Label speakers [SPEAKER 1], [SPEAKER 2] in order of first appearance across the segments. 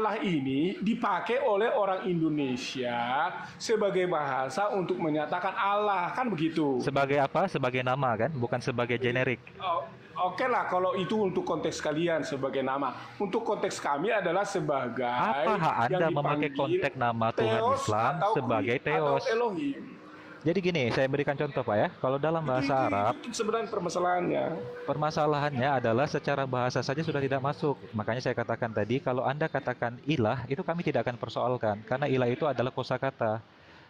[SPEAKER 1] Allah ini dipakai oleh orang Indonesia sebagai bahasa untuk menyatakan Allah, kan begitu.
[SPEAKER 2] Sebagai apa? Sebagai nama kan, bukan sebagai generik.
[SPEAKER 1] Oh, oke lah kalau itu untuk konteks kalian sebagai nama. Untuk konteks kami adalah sebagai
[SPEAKER 2] Apa hak
[SPEAKER 1] yang
[SPEAKER 2] Anda memakai
[SPEAKER 1] dipanggil
[SPEAKER 2] konteks nama Tuhan
[SPEAKER 1] Theos
[SPEAKER 2] Islam
[SPEAKER 1] atau
[SPEAKER 2] sebagai
[SPEAKER 1] atau
[SPEAKER 2] Theos?
[SPEAKER 1] Elohim.
[SPEAKER 2] Jadi gini, saya berikan contoh Pak ya. Kalau dalam
[SPEAKER 1] Itu,
[SPEAKER 2] bahasa
[SPEAKER 1] itu,
[SPEAKER 2] Arab,
[SPEAKER 1] itu sebenarnya permasalahannya.
[SPEAKER 2] permasalahannya adalah secara bahasa saja sudah tidak masuk. Makanya saya katakan tadi, kalau Anda katakan ilah, itu kami tidak akan persoalkan. Karena ilah itu adalah kosakata.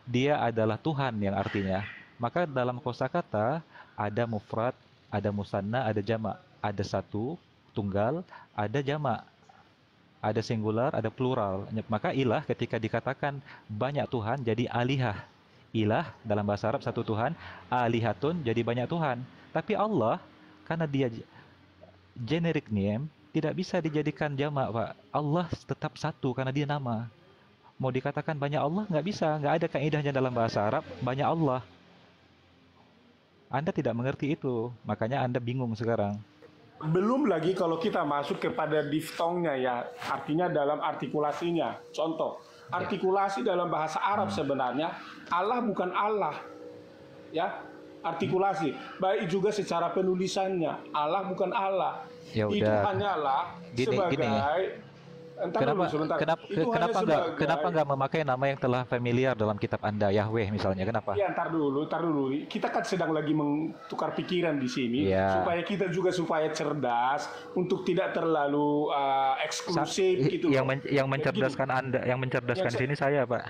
[SPEAKER 2] Dia adalah Tuhan yang artinya. Maka dalam kosakata ada mufrad, ada musanna, ada jamak. Ada satu, tunggal, ada jamak. Ada singular, ada plural. Maka ilah ketika dikatakan banyak Tuhan jadi alihah. Ilah dalam bahasa Arab satu Tuhan, alihatun jadi banyak Tuhan. Tapi Allah karena dia generic name tidak bisa dijadikan jamak, Pak. Allah tetap satu karena dia nama. Mau dikatakan banyak Allah nggak bisa, nggak ada kaidahnya dalam bahasa Arab banyak Allah. Anda tidak mengerti itu, makanya Anda bingung sekarang.
[SPEAKER 1] Belum lagi kalau kita masuk kepada diftongnya ya, artinya dalam artikulasinya. Contoh, artikulasi dalam bahasa Arab sebenarnya Allah bukan Allah, ya. Artikulasi, baik juga secara penulisannya Allah bukan Allah.
[SPEAKER 2] Ya
[SPEAKER 1] Itu
[SPEAKER 2] udah.
[SPEAKER 1] hanyalah
[SPEAKER 2] Gini,
[SPEAKER 1] sebagai
[SPEAKER 2] gini.
[SPEAKER 1] entar dulu sebentar. Itu hanya sebagai
[SPEAKER 2] Kenapa nggak memakai nama yang telah familiar dalam kitab Anda, Yahweh misalnya? Kenapa?
[SPEAKER 1] ya, ntar dulu. Kita kan sedang lagi mentukar pikiran di sini
[SPEAKER 2] Iya.
[SPEAKER 1] supaya kita juga supaya cerdas untuk tidak terlalu eksklusif gitu loh.
[SPEAKER 2] Yang mencerdaskan Anda, yang mencerdaskan
[SPEAKER 1] Yang
[SPEAKER 2] sini saya, Pak.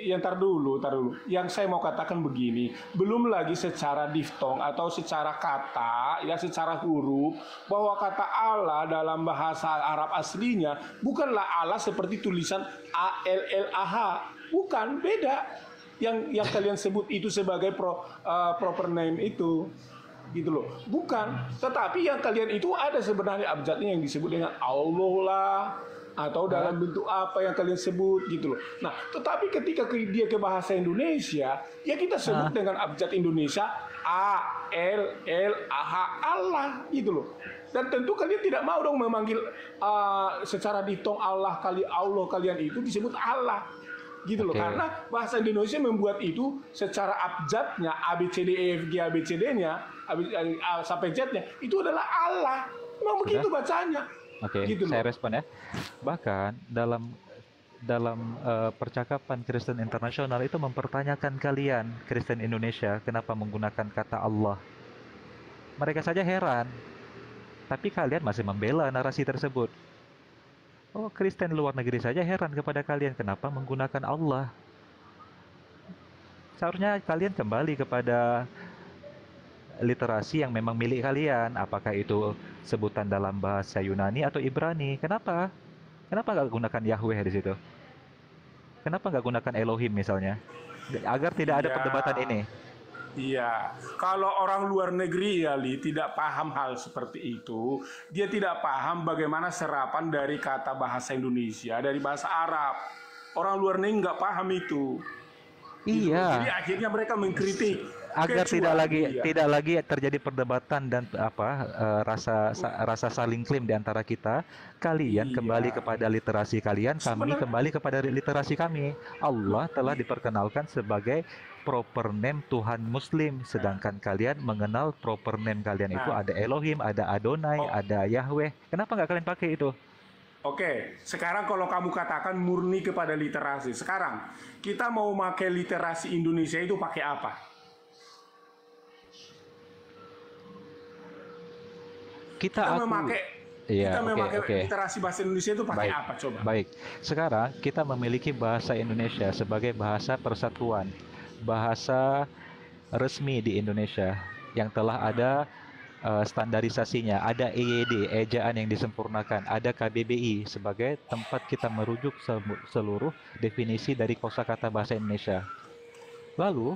[SPEAKER 1] Ya, ntar dulu. Yang saya mau katakan begini, belum lagi secara diftong atau secara kata, ya secara huruf, bahwa kata Allah dalam bahasa Arab aslinya bukanlah Allah seperti tulisan ALLAH, bukan, beda. Yang kalian sebut itu sebagai proper name itu, gitu loh, bukan. Tetapi yang kalian itu ada sebenarnya abjadnya yang disebut dengan Allah lah, atau dalam bentuk apa yang kalian sebut gitu loh. Nah, tetapi ketika dia ke bahasa Indonesia, ya kita sebut dengan abjad Indonesia ALLAH, Allah gitu loh. Dan tentu kalian tidak mau dong memanggil secara diftong Allah kalian itu disebut Allah. Gitu loh, karena bahasa Indonesia membuat itu secara abjadnya ABCD-E-F-G-A-B-C-D-nya sampai Z-nya itu adalah Allah. Memang begitu bacanya.
[SPEAKER 2] Oke,
[SPEAKER 1] Gitu
[SPEAKER 2] saya
[SPEAKER 1] loh.
[SPEAKER 2] respon ya. Bahkan dalam percakapan Kristen internasional itu mempertanyakan kalian Kristen Indonesia kenapa menggunakan kata Allah. Mereka saja heran, tapi kalian masih membela narasi tersebut. Oh, Kristen luar negeri saja heran kepada kalian kenapa menggunakan Allah. Seharusnya kalian kembali kepada literasi yang memang milik kalian. Apakah itu sebutan dalam bahasa Yunani atau Ibrani? Kenapa? Kenapa nggak gunakan Yahweh di situ? Kenapa nggak gunakan Elohim misalnya? Agar tidak ada
[SPEAKER 1] Ya.
[SPEAKER 2] perdebatan ini.
[SPEAKER 1] Iya, kalau orang luar negeri ya Li tidak paham hal seperti itu, dia tidak paham bagaimana serapan dari kata bahasa Indonesia dari bahasa Arab. Orang luar negeri nggak paham itu. Gitu.
[SPEAKER 2] Iya.
[SPEAKER 1] Jadi akhirnya mereka mengkritik
[SPEAKER 2] Agar
[SPEAKER 1] kecuali
[SPEAKER 2] tidak lagi terjadi perdebatan dan rasa saling klaim di antara kita, kalian
[SPEAKER 1] Iya.
[SPEAKER 2] kembali kepada literasi kalian, kami kembali kepada literasi kami. Allah telah diperkenalkan sebagai proper name Tuhan Muslim, sedangkan kalian mengenal proper name kalian itu ada Elohim, ada Adonai, ada Yahweh. Kenapa nggak kalian pakai itu?
[SPEAKER 1] Oke, sekarang kalau kamu katakan murni kepada literasi, sekarang kita mau pakai literasi Indonesia itu pakai apa? Kita memakai literasi bahasa Indonesia itu pakai apa coba?
[SPEAKER 2] Baik. Sekarang kita memiliki bahasa Indonesia sebagai bahasa persatuan, bahasa resmi di Indonesia yang telah ada standarisasinya, ada EYD, ejaan yang disempurnakan, ada KBBI sebagai tempat kita merujuk seluruh definisi dari kosakata bahasa Indonesia. Lalu,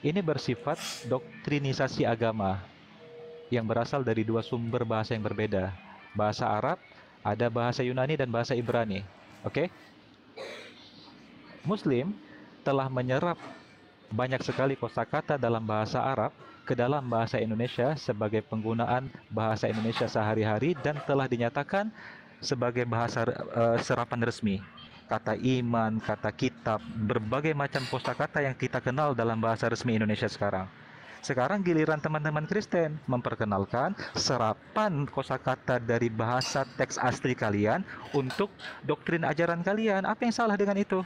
[SPEAKER 2] ini bersifat doktrinisasi agama yang berasal dari dua sumber bahasa yang berbeda. Bahasa Arab, ada bahasa Yunani dan bahasa Ibrani. Oke? Muslim telah menyerap banyak sekali kosakata dalam bahasa Arab ke dalam bahasa Indonesia sebagai penggunaan bahasa Indonesia sehari-hari dan telah dinyatakan sebagai bahasa serapan resmi. Kata iman, kata kitab, berbagai macam kosakata yang kita kenal dalam bahasa resmi Indonesia sekarang. Sekarang giliran teman-teman Kristen memperkenalkan serapan kosakata dari bahasa teks asli kalian untuk doktrin ajaran kalian. Apa yang salah dengan itu?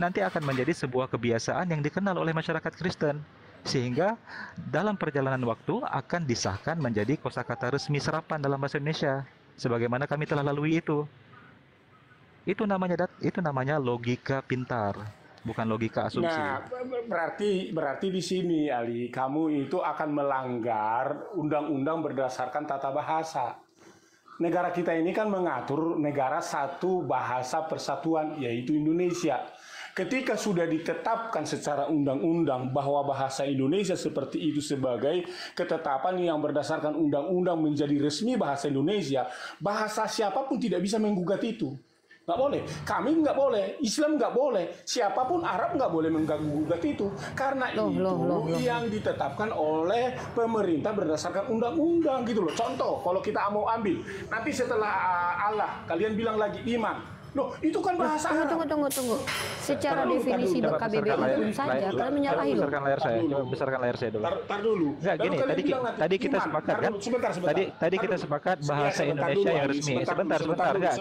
[SPEAKER 2] Nanti akan menjadi sebuah kebiasaan yang dikenal oleh masyarakat Kristen. Sehingga dalam perjalanan waktu akan disahkan menjadi kosakata resmi serapan dalam bahasa Indonesia. Sebagaimana kami telah lalui itu. Itu namanya logika pintar, bukan logika asumsi.
[SPEAKER 1] Nah, berarti di sini Ali, kamu itu akan melanggar undang-undang berdasarkan tata bahasa. Negara kita ini kan mengatur negara satu bahasa persatuan, yaitu Indonesia. Ketika sudah ditetapkan secara undang-undang bahwa bahasa Indonesia seperti itu sebagai ketetapan yang berdasarkan undang-undang menjadi resmi bahasa Indonesia, bahasa siapapun tidak bisa menggugat itu. Nggak boleh, kami nggak boleh, Islam nggak boleh, siapapun Arab nggak boleh menggugat itu, karena yang ditetapkan oleh pemerintah berdasarkan undang-undang gitu loh. Contoh, kalau kita mau ambil, nanti setelah Allah, kalian bilang lagi iman. Loh, itu kan bahasa Arab.
[SPEAKER 3] Tunggu. Secara definisi KBBI pun saja, kalian menyalahi loh.
[SPEAKER 2] Besarkan layar saya dulu.
[SPEAKER 1] Tar dulu.
[SPEAKER 2] Enggak gini, tadi kita sepakat kan? Tadi kita sepakat bahasa Indonesia yang resmi. Sebentar. Enggak,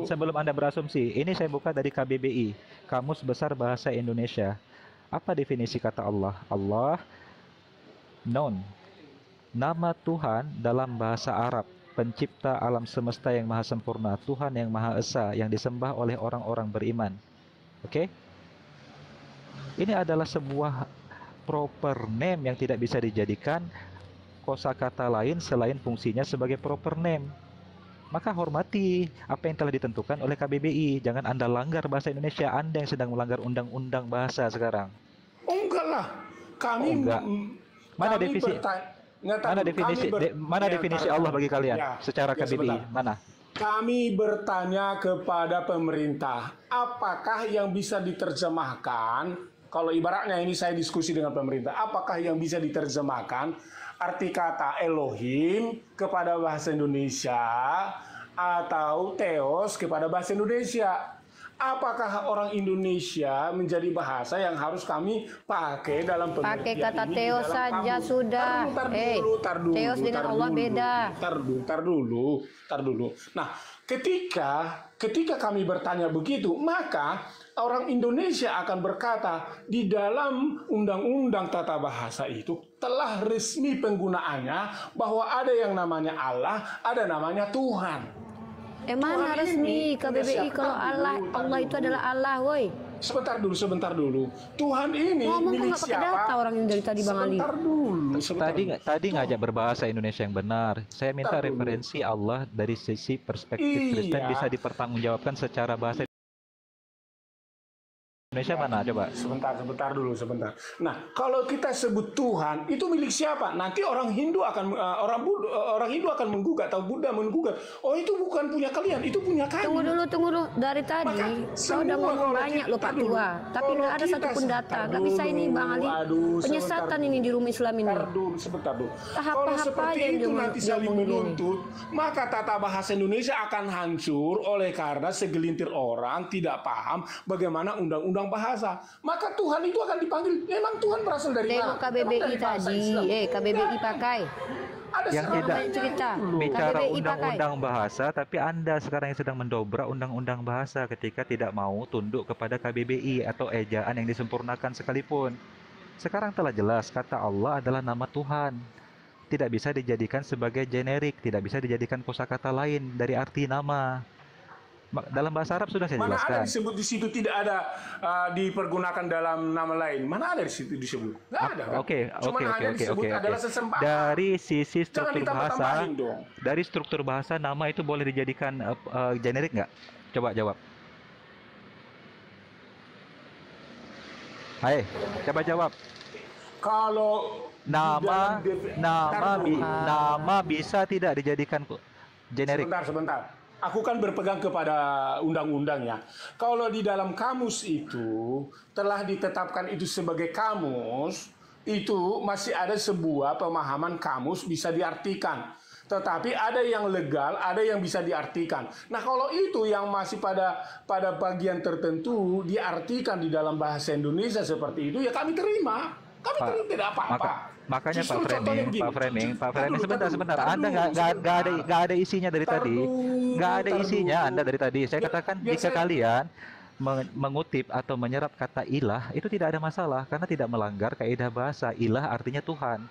[SPEAKER 2] sebelum Anda berasumsi. Ini saya buka dari KBBI, Kamus Besar Bahasa Indonesia. Apa definisi kata Allah? Allah, noun, nama Tuhan dalam bahasa Arab, pencipta alam semesta yang maha sempurna, Tuhan yang maha esa, yang disembah oleh orang-orang beriman. Oke? Ini adalah sebuah proper name yang tidak bisa dijadikan kosakata lain selain fungsinya sebagai proper name. Maka hormati apa yang telah ditentukan oleh KBBI. Jangan Anda langgar bahasa Indonesia. Anda yang sedang melanggar undang-undang bahasa sekarang.
[SPEAKER 1] Oh enggak lah. Kami
[SPEAKER 2] enggak. Mana definisi Allah bagi kalian secara KBBI? Mana?
[SPEAKER 1] Kami bertanya kepada pemerintah, apakah yang bisa diterjemahkan, kalau ibaratnya ini saya diskusi dengan pemerintah, apakah yang bisa diterjemahkan arti kata Elohim kepada bahasa Indonesia atau Theos kepada bahasa Indonesia? Apakah orang Indonesia menjadi bahasa yang harus kami pakai dalam pengertian
[SPEAKER 3] pakai kata
[SPEAKER 1] ini
[SPEAKER 3] Theos saja
[SPEAKER 1] kamus?
[SPEAKER 3] sudah.
[SPEAKER 1] Tar dulu,
[SPEAKER 3] Theos dengan Allah beda.
[SPEAKER 1] Tar dulu. Nah, ketika kami bertanya begitu, maka orang Indonesia akan berkata di dalam undang-undang tata bahasa itu telah resmi penggunaannya bahwa ada yang namanya Allah, ada namanya Tuhan.
[SPEAKER 3] Mana resmi KBBI kalau Allah itu adalah Allah, woi.
[SPEAKER 1] Sebentar dulu. Tuhan ini milik siapa?
[SPEAKER 3] Data orang yang dari tadi Bang Ali.
[SPEAKER 2] Tadi ngajak berbahasa Indonesia yang benar. Saya minta referensi Allah dari sisi perspektif Kristen bisa dipertanggungjawabkan secara bahasa Indonesia mana coba?
[SPEAKER 1] Sebentar dulu. Nah, kalau kita sebut Tuhan itu milik siapa? Nanti orang Hindu akan menggugat atau Buddha menggugat. Oh, itu bukan punya kalian, itu punya kami.
[SPEAKER 3] Tunggu dulu. Dari tadi kau udah ngomong banyak loh Pak Tua, tapi nggak ada satupun data. Nggak bisa ini Bang Ali. Penyesatan ini di rumah Islam ini.
[SPEAKER 1] Sebentar dulu.
[SPEAKER 3] Kalau seperti itu nanti saling
[SPEAKER 1] menuntut, maka tata bahasa Indonesia akan hancur oleh karena segelintir orang tidak paham bagaimana undang-undang bahasa. Maka Tuhan itu akan dipanggil. Memang Tuhan berasal dari mana?
[SPEAKER 3] Tengok KBBI tadi. KBBI pakai.
[SPEAKER 2] Yang tidak bicara undang-undang bahasa, tapi Anda sekarang yang sedang mendobrak undang-undang bahasa ketika tidak mau tunduk kepada KBBI atau ejaan yang disempurnakan sekalipun. Sekarang telah jelas kata Allah adalah nama Tuhan. Tidak bisa dijadikan sebagai generik, tidak bisa dijadikan kosakata lain dari arti nama. Dalam bahasa Arab sudah saya jelaskan.
[SPEAKER 1] Mana ada disebut di situ tidak ada dipergunakan dalam nama lain? Mana ada di situ disebut? Nggak ada.
[SPEAKER 2] Oke.
[SPEAKER 1] Adalah sesembahan.
[SPEAKER 2] Dari sisi struktur bahasa, nama itu boleh dijadikan generik nggak? Coba jawab. Hai, coba jawab.
[SPEAKER 1] Kalau
[SPEAKER 2] nama bisa tidak dijadikan generik?
[SPEAKER 1] Sebentar. Aku kan berpegang kepada undang-undang ya. Kalau di dalam kamus itu telah ditetapkan itu sebagai kamus, itu masih ada sebuah pemahaman kamus bisa diartikan. Tetapi ada yang legal, ada yang bisa diartikan. Nah, kalau itu yang masih pada bagian tertentu diartikan di dalam bahasa Indonesia seperti itu, ya kami terima. Kami
[SPEAKER 2] Pak,
[SPEAKER 1] terima, tidak apa-apa.
[SPEAKER 2] makanya
[SPEAKER 1] Justru
[SPEAKER 2] Pak
[SPEAKER 1] contohnya
[SPEAKER 2] Framing,
[SPEAKER 1] begini.
[SPEAKER 2] Pak Framing, sebentar, Anda
[SPEAKER 1] Sebentar.
[SPEAKER 2] nggak ada isinya dari tadi, nggak ada
[SPEAKER 1] Tar
[SPEAKER 2] isinya
[SPEAKER 1] dulu.
[SPEAKER 2] Anda dari tadi. Saya katakan
[SPEAKER 1] Biar
[SPEAKER 2] jika
[SPEAKER 1] saya
[SPEAKER 2] kalian mengutip atau menyerap kata ilah itu tidak ada masalah karena tidak melanggar kaidah bahasa. Ilah artinya Tuhan.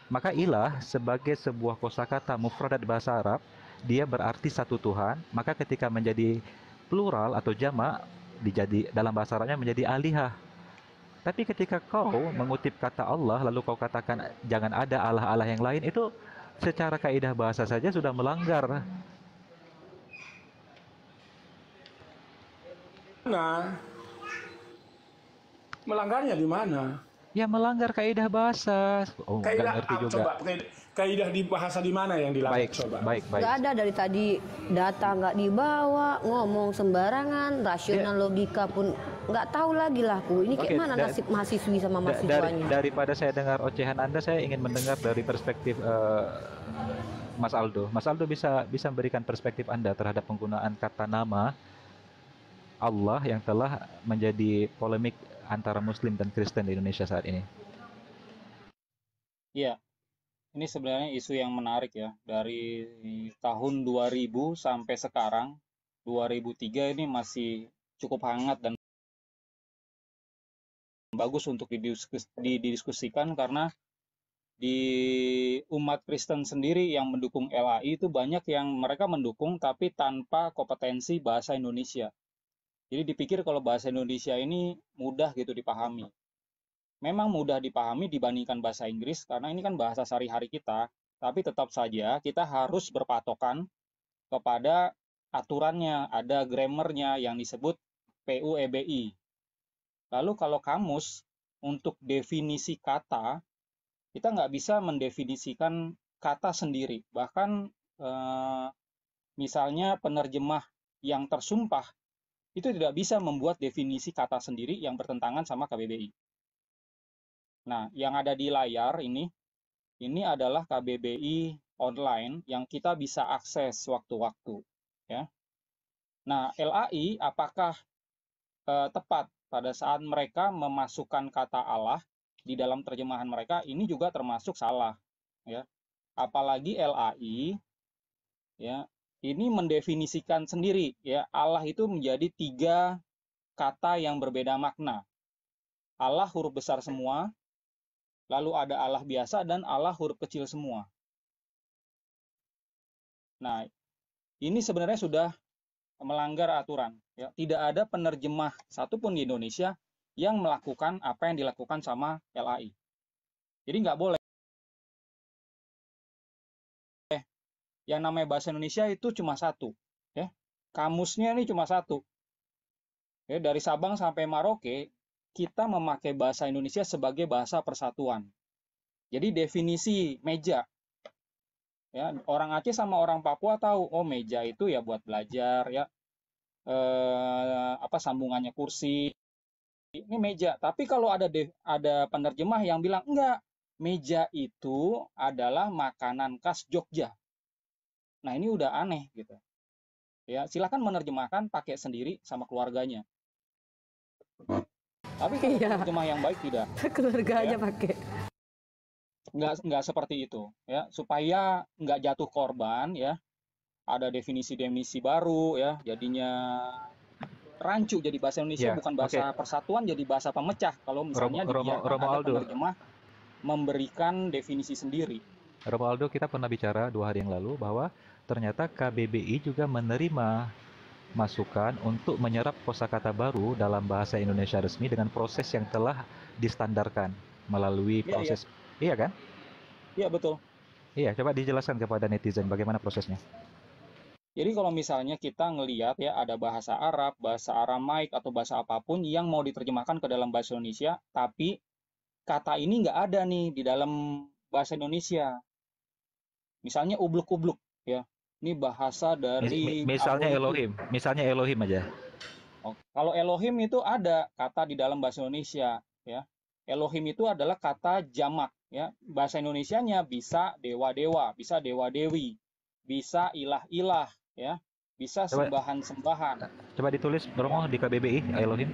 [SPEAKER 2] Maka ilah sebagai sebuah kosakata mufradat bahasa Arab, dia berarti satu Tuhan. Maka ketika menjadi plural atau jamak, dalam bahasa Arabnya menjadi alihah. Tapi ketika kau mengutip kata Allah lalu kau katakan jangan ada Allah-Allah yang lain, itu secara kaidah bahasa saja sudah melanggar.
[SPEAKER 1] Nah, melanggarnya di mana?
[SPEAKER 2] Ya melanggar kaidah bahasa. Oh, nggak
[SPEAKER 1] Kaidah
[SPEAKER 2] ngerti juga.
[SPEAKER 1] coba kaidah di bahasa di mana yang dilanggar?
[SPEAKER 2] Baik,
[SPEAKER 1] Coba.
[SPEAKER 2] baik.
[SPEAKER 3] Nggak ada dari tadi, data nggak dibawa, ngomong sembarangan, rasional logika pun nggak tahu lagi lah Bu. Ini kayak
[SPEAKER 2] Oke,
[SPEAKER 3] mana nasib mahasiswi sama mahasiswanya?
[SPEAKER 2] Daripada saya dengar ocehan Anda, saya ingin mendengar dari perspektif Mas Aldo. Mas Aldo bisa memberikan perspektif Anda terhadap penggunaan kata nama Allah yang telah menjadi polemik antara Muslim dan Kristen di Indonesia saat ini.
[SPEAKER 4] Iya, ini sebenarnya isu yang menarik ya. Dari tahun 2000 sampai sekarang, 2003 ini masih cukup hangat dan bagus untuk didiskusikan karena di umat Kristen sendiri yang mendukung LAI itu banyak yang mereka mendukung tapi tanpa kompetensi bahasa Indonesia. Jadi dipikir kalau bahasa Indonesia ini mudah gitu dipahami. Memang mudah dipahami dibandingkan bahasa Inggris karena ini kan bahasa sehari-hari kita, tapi tetap saja kita harus berpatokan kepada aturannya, ada grammarnya yang disebut PUEBI. Lalu kalau kamus untuk definisi kata, kita nggak bisa mendefinisikan kata sendiri. Bahkan misalnya penerjemah yang tersumpah itu tidak bisa membuat definisi kata sendiri yang bertentangan sama KBBI. Nah, yang ada di layar ini adalah KBBI online yang kita bisa akses waktu-waktu. Ya. Nah, LAI apakah tepat pada saat mereka memasukkan kata Allah di dalam terjemahan mereka? Ini juga termasuk salah. Ya. Apalagi LAI, ya, ini mendefinisikan sendiri ya Allah itu menjadi 3 kata yang berbeda makna. Allah huruf besar semua, lalu ada Allah biasa dan Allah huruf kecil semua. Nah, ini sebenarnya sudah melanggar aturan ya. Tidak ada penerjemah satupun di Indonesia yang melakukan apa yang dilakukan sama LAI. Jadi nggak boleh. Yang namanya bahasa Indonesia itu cuma satu, ya. Kamusnya ini cuma satu. Ya, dari Sabang sampai Merauke, kita memakai bahasa Indonesia sebagai bahasa persatuan. Jadi definisi meja, ya, orang Aceh sama orang Papua tahu, oh meja itu ya buat belajar, ya, sambungannya kursi, ini meja. Tapi kalau ada penerjemah yang bilang enggak, meja itu adalah makanan khas Jogja. Nah, ini udah aneh gitu. Ya, silakan menerjemahkan pakai sendiri sama keluarganya. Tapi kalau penerjemah yang baik tidak.
[SPEAKER 3] Keluarganya
[SPEAKER 4] ya,
[SPEAKER 3] pakai.
[SPEAKER 4] Nggak seperti itu ya, supaya nggak jatuh korban ya. Ada definisi-definisi baru ya, jadinya rancu jadi bahasa Indonesia bukan bahasa persatuan jadi bahasa pemecah kalau misalnya dibiarkan ada penerjemah memberikan definisi sendiri.
[SPEAKER 2] Romo Aldo, kita pernah bicara 2 hari yang lalu bahwa ternyata KBBI juga menerima masukan untuk menyerap kosakata baru dalam bahasa Indonesia resmi dengan proses yang telah distandarkan melalui proses. Iya kan?
[SPEAKER 4] Iya, betul.
[SPEAKER 2] Iya, coba dijelaskan kepada netizen bagaimana prosesnya.
[SPEAKER 4] Jadi kalau misalnya kita ngelihat ya ada bahasa Arab, bahasa Aramaik atau bahasa apapun yang mau diterjemahkan ke dalam bahasa Indonesia, tapi kata ini nggak ada nih di dalam bahasa Indonesia. Misalnya ubluk-ubluk ya. Ini bahasa dari
[SPEAKER 2] misalnya Elohim, aja.
[SPEAKER 4] Oh, kalau Elohim itu ada kata di dalam bahasa Indonesia ya. Elohim itu adalah kata jamak ya. Bahasa Indonesianya bisa dewa-dewa, bisa dewa-dewi. bisa ilah-ilah, ya, bisa
[SPEAKER 2] Coba
[SPEAKER 4] sembahan-sembahan.
[SPEAKER 2] coba ditulis Romo di KBBI Elohim.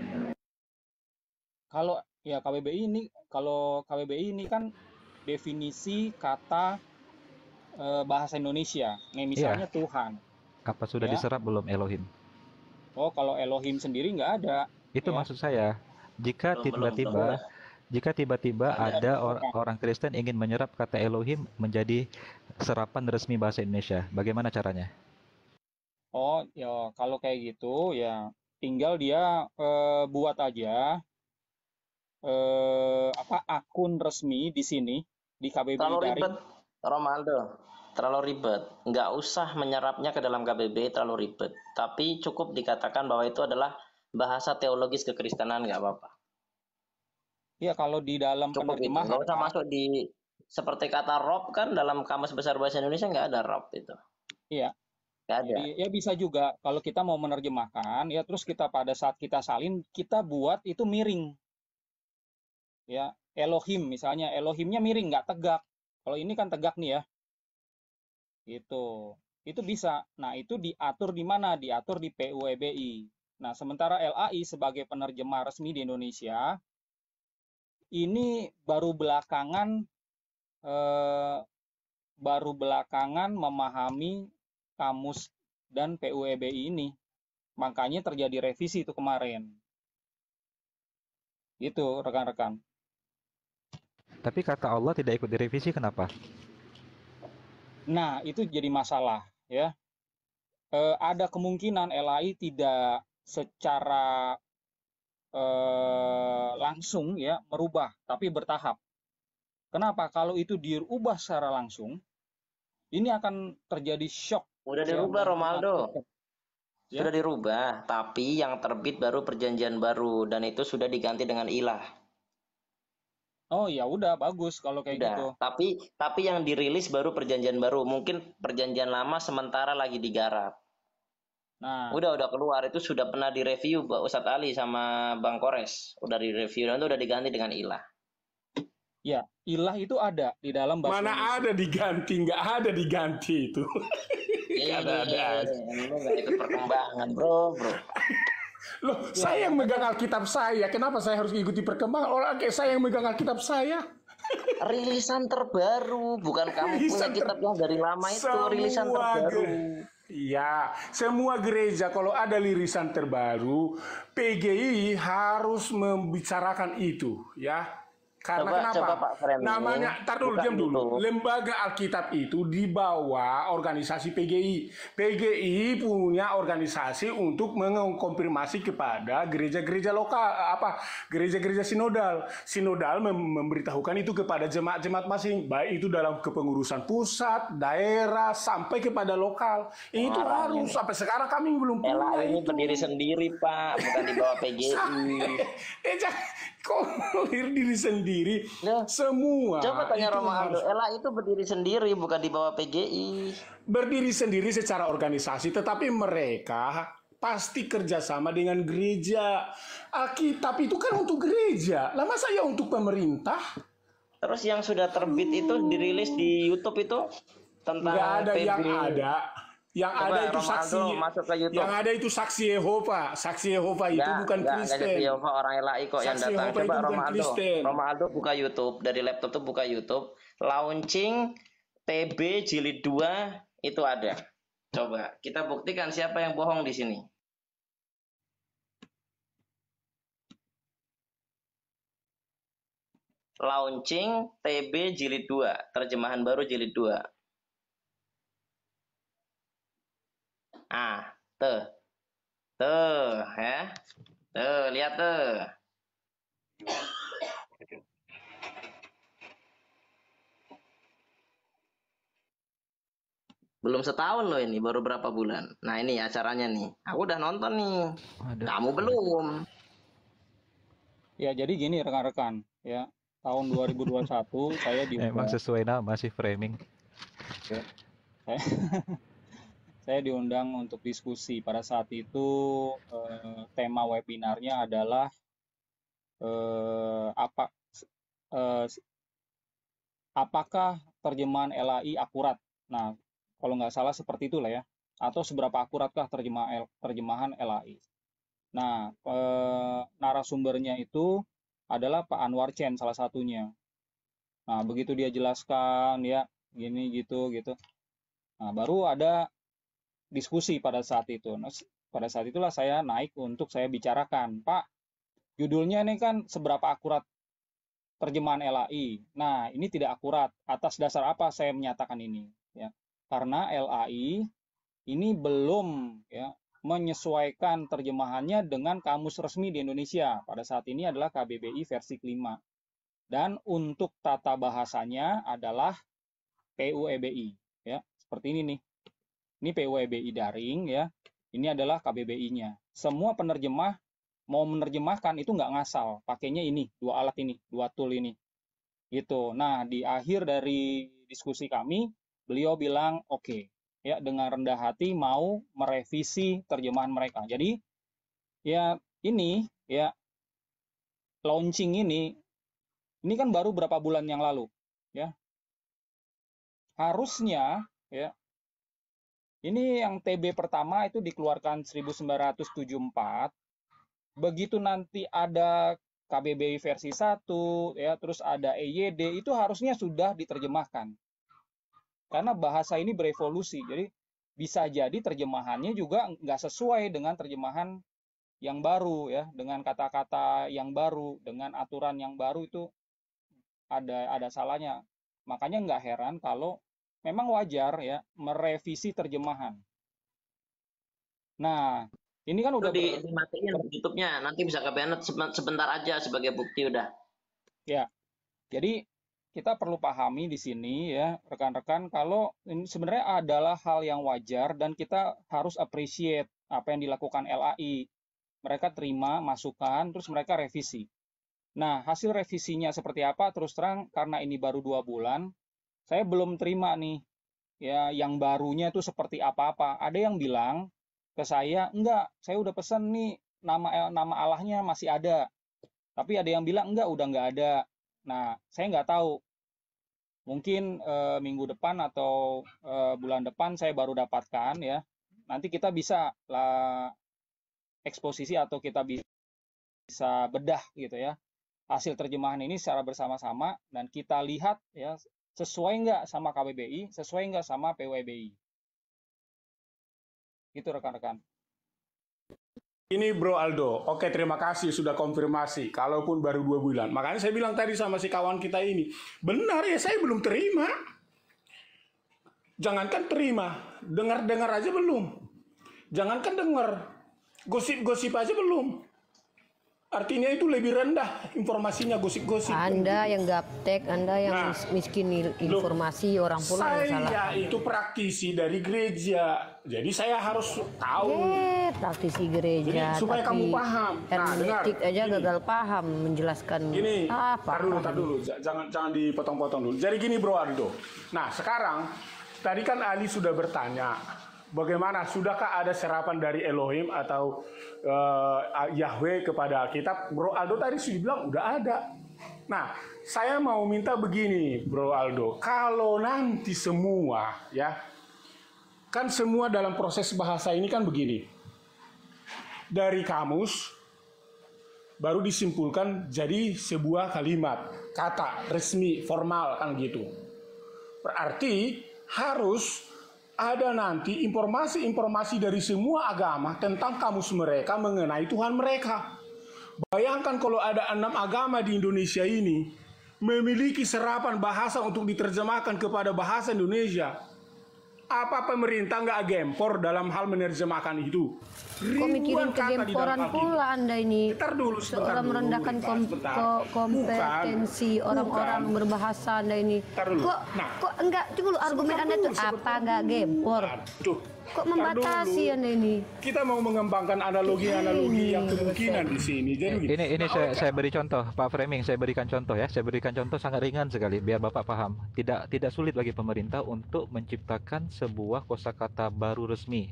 [SPEAKER 4] Kalau ya kalau KBBI ini kan definisi kata bahasa Indonesia. Nih
[SPEAKER 2] Iya,
[SPEAKER 4] misalnya Tuhan,
[SPEAKER 2] apa sudah
[SPEAKER 4] ya.
[SPEAKER 2] diserap belum Elohim?
[SPEAKER 4] Oh, kalau Elohim sendiri nggak ada,
[SPEAKER 2] Itu
[SPEAKER 4] ya.
[SPEAKER 2] maksud saya. Jika
[SPEAKER 5] Belum
[SPEAKER 2] tiba-tiba
[SPEAKER 5] ada.
[SPEAKER 2] jika tiba-tiba
[SPEAKER 5] Ada.
[SPEAKER 2] ada orang Kristen ingin menyerap kata Elohim menjadi serapan resmi bahasa Indonesia, bagaimana caranya?
[SPEAKER 4] Oh, ya kalau kayak gitu ya tinggal dia buat aja akun resmi di sini di KBBI
[SPEAKER 5] Terlalu
[SPEAKER 4] Daring.
[SPEAKER 5] ribet, Romaldo. Terlalu ribet. Nggak usah menyerapnya ke dalam KBBI, terlalu ribet. Tapi cukup dikatakan bahwa itu adalah bahasa teologis kekristenan, nggak apa-apa.
[SPEAKER 4] Ya kalau di dalam
[SPEAKER 5] Cukup itu.
[SPEAKER 4] penerjemahan
[SPEAKER 5] Nggak usah
[SPEAKER 4] Pak,
[SPEAKER 5] masuk di seperti kata rob kan dalam Kamus Besar Bahasa Indonesia nggak ada rob itu.
[SPEAKER 4] iya.
[SPEAKER 5] Nggak ada.
[SPEAKER 4] Jadi ya bisa juga kalau kita mau menerjemahkan ya terus kita pada saat kita salin kita buat itu miring. Ya, Elohim misalnya, Elohimnya miring nggak tegak. Kalau ini kan tegak nih ya. Gitu. Itu bisa. Nah, itu diatur di mana? Diatur di PUEBI. Nah, sementara LAI sebagai penerjemah resmi di Indonesia ini eh, baru belakangan memahami kamus dan PUEBI ini. Makanya terjadi revisi itu kemarin. Gitu, rekan-rekan.
[SPEAKER 2] Tapi kata Allah tidak ikut direvisi, kenapa?
[SPEAKER 4] Nah, itu jadi masalah ya. Ada kemungkinan LAI tidak secara langsung ya merubah, tapi bertahap. Kenapa? Kalau itu diubah secara langsung, ini akan terjadi shock
[SPEAKER 5] Udah
[SPEAKER 4] ya
[SPEAKER 5] dirubah, Romaldo.
[SPEAKER 4] ya.
[SPEAKER 5] Sudah dirubah, tapi yang terbit baru perjanjian baru dan itu sudah diganti dengan ilah.
[SPEAKER 4] Oh ya udah bagus kalau kayak gitu.
[SPEAKER 5] Udah, tapi yang dirilis baru perjanjian baru. Mungkin perjanjian lama sementara lagi digarap.
[SPEAKER 4] Nah,
[SPEAKER 5] Udah keluar, itu sudah pernah direview Pak Ustadz Ali sama Bang Kores. Udah direview dan itu udah diganti dengan ilah.
[SPEAKER 4] ya ilah itu ada di dalam bahasa
[SPEAKER 1] Mana
[SPEAKER 4] Indonesia.
[SPEAKER 1] ada diganti, nggak ada diganti itu. Ada.
[SPEAKER 5] Lu nggak ikut perkembangan, bro.
[SPEAKER 1] Loh, saya yang megang Alkitab saya. Kenapa saya harus ikuti perkembangan? Orang kayak saya yang megang Alkitab saya.
[SPEAKER 5] Rilisan terbaru, bukan kamu punya kitab yang dari lama itu, rilisan
[SPEAKER 1] Semua
[SPEAKER 5] terbaru.
[SPEAKER 1] Ya, semua gereja kalau ada rilisan terbaru, PGI harus membicarakan itu, ya. Karena
[SPEAKER 5] Coba
[SPEAKER 1] kenapa?
[SPEAKER 5] Pak Framing,
[SPEAKER 1] Namanya, tar dulu,
[SPEAKER 5] buka
[SPEAKER 1] diam dulu.
[SPEAKER 5] YouTube.
[SPEAKER 1] Lembaga Alkitab itu di bawah organisasi PGI. PGI punya organisasi untuk mengkonfirmasi kepada gereja-gereja lokal, gereja-gereja sinodal. Sinodal memberitahukan itu kepada jemaat-jemaat masing, baik itu dalam kepengurusan pusat, daerah, sampai kepada lokal. Itu harus. Sampai sekarang kami belum punya
[SPEAKER 5] Ela ini
[SPEAKER 1] itu.
[SPEAKER 5] berdiri sendiri Pak, bukan di bawah PGI.
[SPEAKER 1] Kok diri sendiri?
[SPEAKER 5] Loh,
[SPEAKER 1] Semua.
[SPEAKER 5] coba tanya
[SPEAKER 1] itu
[SPEAKER 5] Romaldo,
[SPEAKER 1] harus
[SPEAKER 5] Ela itu berdiri sendiri, bukan di bawah PGI.
[SPEAKER 1] berdiri sendiri secara organisasi, tetapi mereka pasti kerjasama dengan gereja. Alkitab itu kan untuk gereja. Lah masa ya untuk pemerintah?
[SPEAKER 5] Terus yang sudah terbit itu dirilis di YouTube itu tentang
[SPEAKER 1] Nggak ada
[SPEAKER 5] PB.
[SPEAKER 1] yang ada. Yang
[SPEAKER 5] Coba
[SPEAKER 1] ada itu
[SPEAKER 5] Romaldo
[SPEAKER 1] saksi.
[SPEAKER 5] masuk ke YouTube.
[SPEAKER 1] Yang ada itu saksi Yehova. Saksi Yehova itu bukan
[SPEAKER 5] Nggak
[SPEAKER 1] Kristen.
[SPEAKER 5] jadi Yehova, orang LAI kok yang
[SPEAKER 1] Saksi
[SPEAKER 5] datang.
[SPEAKER 1] Yehova
[SPEAKER 5] Coba
[SPEAKER 1] itu bukan
[SPEAKER 5] Romaldo,
[SPEAKER 1] Kristen.
[SPEAKER 5] Romaldo buka YouTube, dari laptop tuh buka YouTube, launching TB jilid 2 itu ada. Coba kita buktikan siapa yang bohong di sini. Launching TB jilid 2, terjemahan baru jilid 2. Tuh. Tuh, ya. Tuh, lihat tuh. Belum setahun loh ini, baru berapa bulan. Nah ini acaranya nih. Aku udah nonton nih.
[SPEAKER 2] Aduh.
[SPEAKER 5] Kamu belum.
[SPEAKER 4] Ya, jadi gini rekan-rekan, ya. Tahun 2021 saya
[SPEAKER 2] Emang
[SPEAKER 4] diundang,
[SPEAKER 2] sesuai nama sih framing.
[SPEAKER 4] saya diundang untuk diskusi. Pada saat itu tema webinarnya adalah apakah terjemahan LAI akurat. Nah, Kalau nggak salah seperti itulah ya. Atau seberapa akuratkah terjemahan LAI. Nah, narasumbernya itu adalah Pak Anwar Chen salah satunya. Nah, begitu dia jelaskan ya, gini gitu. Nah, baru ada diskusi pada saat itu. Nah, pada saat itulah saya naik untuk saya bicarakan, Pak, judulnya ini kan seberapa akurat terjemahan LAI. Nah, ini tidak akurat. Atas dasar apa saya menyatakan ini? Ya, karena LAI ini belum ya menyesuaikan terjemahannya dengan kamus resmi di Indonesia. Pada saat ini adalah KBBI versi kelima. Dan untuk tata bahasanya adalah PUEBI ya. Seperti ini nih. Ini PUEBI daring ya. Ini adalah KBBI-nya. Semua penerjemah mau menerjemahkan itu nggak ngasal, pakainya ini, dua alat ini, dua tool ini. Gitu. Nah, di akhir dari diskusi kami, beliau bilang oke, ya dengan rendah hati mau merevisi terjemahan mereka. Jadi ya ini ya launching ini kan baru berapa bulan yang lalu, ya. Harusnya ya ini yang TB pertama itu dikeluarkan 1974. Begitu nanti ada KBBI versi 1 ya, terus ada EYD, itu harusnya sudah diterjemahkan. Karena bahasa ini berevolusi. Jadi bisa jadi terjemahannya juga nggak sesuai dengan terjemahan yang baru ya, dengan kata-kata yang baru, dengan aturan yang baru itu ada salahnya. Makanya nggak heran kalau memang wajar ya merevisi terjemahan. Nah, ini kan udah
[SPEAKER 5] dimatiin YouTube-nya, nanti bisa kebenet sebentar aja sebagai bukti udah.
[SPEAKER 4] Ya, jadi kita perlu pahami di sini ya rekan-rekan kalau ini sebenarnya adalah hal yang wajar dan kita harus appreciate apa yang dilakukan LAI. Mereka terima masukan, terus mereka revisi. Nah, hasil revisinya seperti apa? Terus terang, karena ini baru 2 bulan, saya belum terima nih, ya yang barunya itu seperti apa-apa. Ada yang bilang ke saya, enggak, saya udah pesen nih, nama Allahnya masih ada. Tapi ada yang bilang, enggak, udah nggak ada. Nah, saya nggak tahu. Mungkin minggu depan atau bulan depan saya baru dapatkan ya. Nanti kita bisa lah eksposisi atau kita bisa bedah gitu ya hasil terjemahan ini secara bersama-sama dan kita lihat ya sesuai nggak sama KBBI, sesuai nggak sama PUEBI. Gitu rekan-rekan.
[SPEAKER 1] Ini Bro Aldo, oke terima kasih sudah konfirmasi, kalaupun baru 2 bulan. Makanya saya bilang tadi sama si kawan kita ini, benar ya saya belum terima. Jangankan terima, dengar-dengar aja belum. Jangankan dengar, gosip-gosip aja belum. Artinya itu lebih rendah informasinya, gosip-gosip.
[SPEAKER 3] Anda yang gaptek, Anda yang miskin informasi, orang pulang yang salah.
[SPEAKER 1] Saya itu praktisi dari gereja, jadi saya harus tahu.
[SPEAKER 3] Praktisi gereja,
[SPEAKER 1] jadi, supaya kamu paham.
[SPEAKER 3] Hermeneutik aja
[SPEAKER 1] gini,
[SPEAKER 3] gagal paham menjelaskan
[SPEAKER 1] gini,
[SPEAKER 3] apa.
[SPEAKER 1] Tar dulu, jangan dipotong-potong dulu. Jadi gini Bro Aldo. Nah sekarang, tadi kan Ali sudah bertanya, bagaimana, sudahkah ada serapan dari Elohim atau Yahweh kepada Alkitab? Bro Aldo tadi sudah bilang udah ada. Nah, saya mau minta begini, Bro Aldo. Kalau nanti semua, ya, kan semua dalam proses bahasa ini kan begini. Dari kamus, baru disimpulkan jadi sebuah kalimat, kata resmi, formal, kan gitu. Berarti harus ada nanti informasi-informasi dari semua agama tentang kamus mereka mengenai Tuhan mereka. Bayangkan kalau ada 6 agama di Indonesia ini memiliki serapan bahasa untuk diterjemahkan kepada bahasa Indonesia. Apa pemerintah nggak gempor dalam hal menerjemahkan itu?
[SPEAKER 3] Kok mikirin kegemporan pula Anda ini? Seorang merendahkan kompetensi orang-orang berbahasa Anda ini. Kok enggak, tunggu dulu, argumen Anda itu apa nggak gempor? Kok membatasi Anda ini?
[SPEAKER 1] Kita mau mengembangkan analogi-analogi yang kemungkinan di sini. Jadi
[SPEAKER 2] ini saya beri contoh, Pak Framing, saya berikan contoh ya. Saya berikan contoh sangat ringan sekali biar Bapak paham. Tidak sulit bagi pemerintah untuk menciptakan sebuah kosakata baru resmi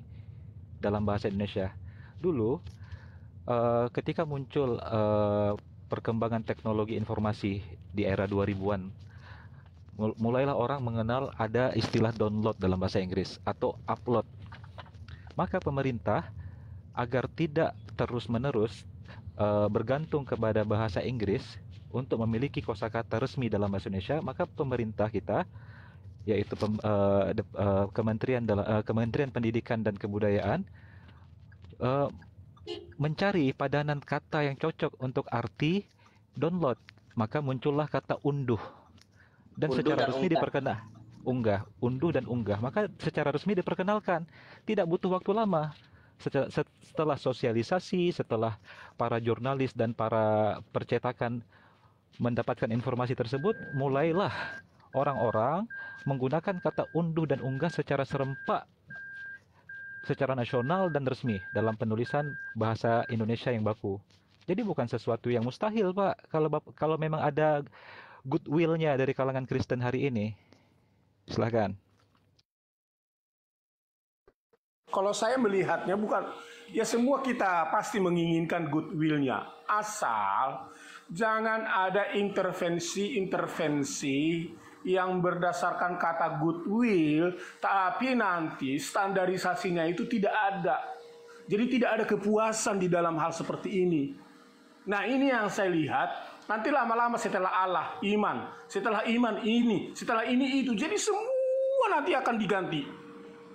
[SPEAKER 2] dalam bahasa Indonesia. Dulu ketika muncul perkembangan teknologi informasi di era 2000-an, mulailah orang mengenal ada istilah download dalam bahasa Inggris atau upload. Maka pemerintah agar tidak terus-menerus bergantung kepada bahasa Inggris untuk memiliki kosakata resmi dalam bahasa Indonesia, maka pemerintah kita, yaitu Kementerian Pendidikan dan Kebudayaan, mencari padanan kata yang cocok untuk arti download. Maka muncullah kata unduh, dan
[SPEAKER 5] Unduh
[SPEAKER 2] secara
[SPEAKER 5] dan
[SPEAKER 2] resmi
[SPEAKER 5] unggah.
[SPEAKER 2] unduh dan unggah. Maka secara resmi diperkenalkan, tidak butuh waktu lama. Setelah sosialisasi, setelah para jurnalis dan para percetakan mendapatkan informasi tersebut, mulailah orang-orang menggunakan kata unduh dan unggah secara serempak, secara nasional dan resmi dalam penulisan bahasa Indonesia yang baku. Jadi bukan sesuatu yang mustahil, Pak, kalau memang ada goodwill-nya dari kalangan Kristen hari ini. Silahkan.
[SPEAKER 1] Kalau saya melihatnya bukan, ya semua kita pasti menginginkan goodwill-nya. Asal jangan ada intervensi-intervensi yang berdasarkan kata goodwill, tapi nanti standarisasinya itu tidak ada. Jadi tidak ada kepuasan di dalam hal seperti ini. Nah, ini yang saya lihat, nanti lama-lama setelah Allah, iman, setelah iman ini, setelah ini itu, jadi semua nanti akan diganti.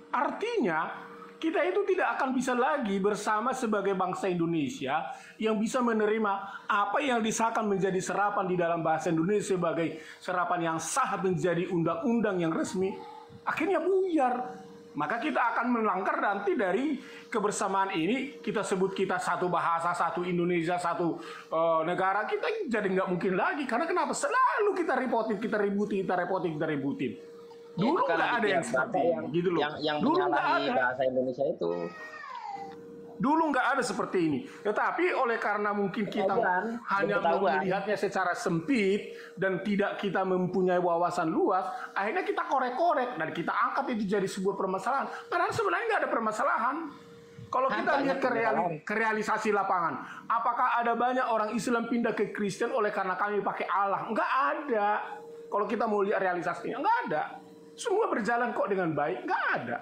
[SPEAKER 1] Artinya, kita itu tidak akan bisa lagi bersama sebagai bangsa Indonesia yang bisa menerima apa yang disahkan menjadi serapan di dalam bahasa Indonesia sebagai serapan yang sah menjadi undang-undang yang resmi, akhirnya buyar. Maka kita akan melanggar nanti dari kebersamaan ini. Kita sebut kita satu bahasa, satu Indonesia, satu negara. Kita jadi nggak mungkin lagi. Karena kenapa? Selalu kita ributin. Dulu
[SPEAKER 5] Itu kan
[SPEAKER 1] nggak ada yang seperti ini, gitu loh.
[SPEAKER 5] yang
[SPEAKER 1] Dulu nggak
[SPEAKER 5] menyalahi
[SPEAKER 1] ada.
[SPEAKER 5] bahasa Indonesia itu.
[SPEAKER 1] Dulu nggak ada seperti ini. Tetapi oleh karena mungkin kita hanya melihatnya secara sempit dan tidak kita mempunyai wawasan luas, akhirnya kita korek-korek dan kita angkat itu jadi sebuah permasalahan. Padahal sebenarnya nggak ada permasalahan. Kalau kita lihat ke realisasi lapangan, apakah ada banyak orang Islam pindah ke Kristen oleh karena kami pakai Allah? Nggak ada. Kalau kita mau lihat realisasinya, nggak ada. Semua berjalan kok dengan baik, nggak ada.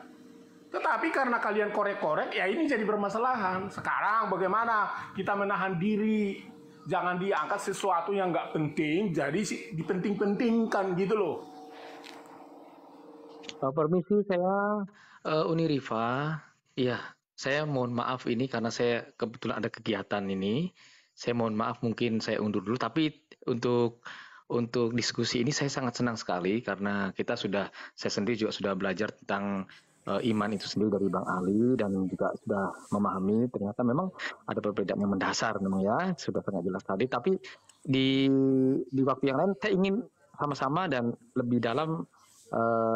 [SPEAKER 1] Tetapi karena kalian korek-korek, ya ini jadi bermasalahan. Sekarang bagaimana kita menahan diri, jangan diangkat sesuatu yang nggak penting, jadi dipenting-pentingkan gitu loh.
[SPEAKER 6] Permisi, saya Uniriva. Iya, saya mohon maaf ini karena saya kebetulan ada kegiatan ini. Saya mohon maaf, mungkin saya undur dulu. Tapi untuk diskusi ini saya sangat senang sekali karena saya sendiri juga sudah belajar tentang iman itu sendiri dari Bang Ali dan juga sudah memahami ternyata memang ada perbedaan yang mendasar memang ya, sudah sangat jelas tadi. Tapi di waktu yang lain saya ingin sama-sama dan lebih dalam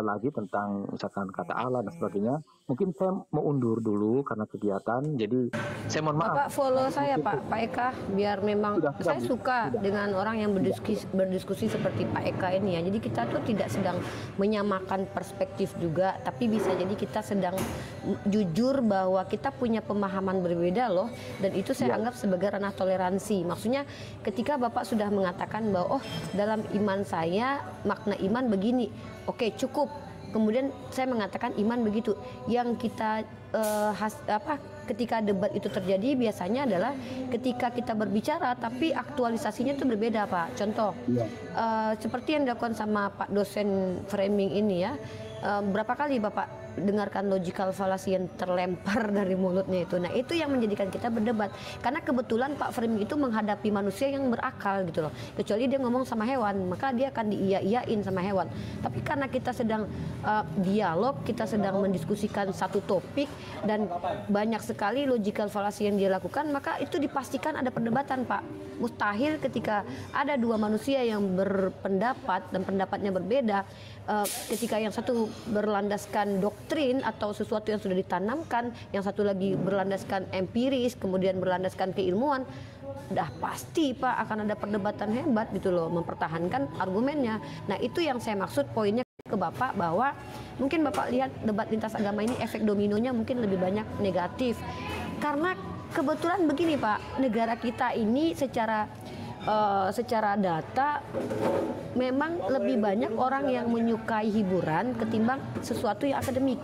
[SPEAKER 6] lagi tentang misalkan kata Allah dan sebagainya. Mungkin saya mau undur dulu karena kegiatan, jadi saya mohon maaf.
[SPEAKER 3] Bapak follow saya Pak Eka, biar memang saya suka dengan orang yang berdiskusi seperti Pak Eka ini ya. Jadi kita tuh tidak sedang menyamakan perspektif juga, tapi bisa jadi kita sedang jujur bahwa kita punya pemahaman berbeda loh, dan itu saya anggap sebagai ranah toleransi. Maksudnya ketika Bapak sudah mengatakan bahwa oh dalam iman saya makna iman begini, oke cukup. Kemudian saya mengatakan iman begitu. Yang kita ketika debat itu terjadi biasanya adalah ketika kita berbicara tapi aktualisasinya itu berbeda, Pak. Contoh seperti yang dilakukan sama Pak dosen framing ini ya. Berapa kali Bapak dengarkan logical fallacy yang terlempar dari mulutnya itu. Nah, itu yang menjadikan kita berdebat. Karena kebetulan Pak Framing itu menghadapi manusia yang berakal gitu loh. Kecuali dia ngomong sama hewan, maka dia akan diiya-iyain sama hewan. Tapi karena kita sedang dialog, kita sedang mendiskusikan satu topik dan banyak sekali logical fallacy yang dia lakukan, maka itu dipastikan ada perdebatan, Pak. Mustahil ketika ada dua manusia yang berpendapat dan pendapatnya berbeda, ketika yang satu berlandaskan doktrin atau sesuatu yang sudah ditanamkan, yang satu lagi berlandaskan empiris, kemudian berlandaskan keilmuan, dah pasti Pak akan ada perdebatan hebat gitu loh, mempertahankan argumennya. Nah itu yang saya maksud poinnya ke Bapak, bahwa mungkin Bapak lihat debat lintas agama ini efek dominonya mungkin lebih banyak negatif. Karena kebetulan begini Pak, negara kita ini secara secara data memang lebih banyak orang yang menyukai hiburan ketimbang sesuatu yang akademik,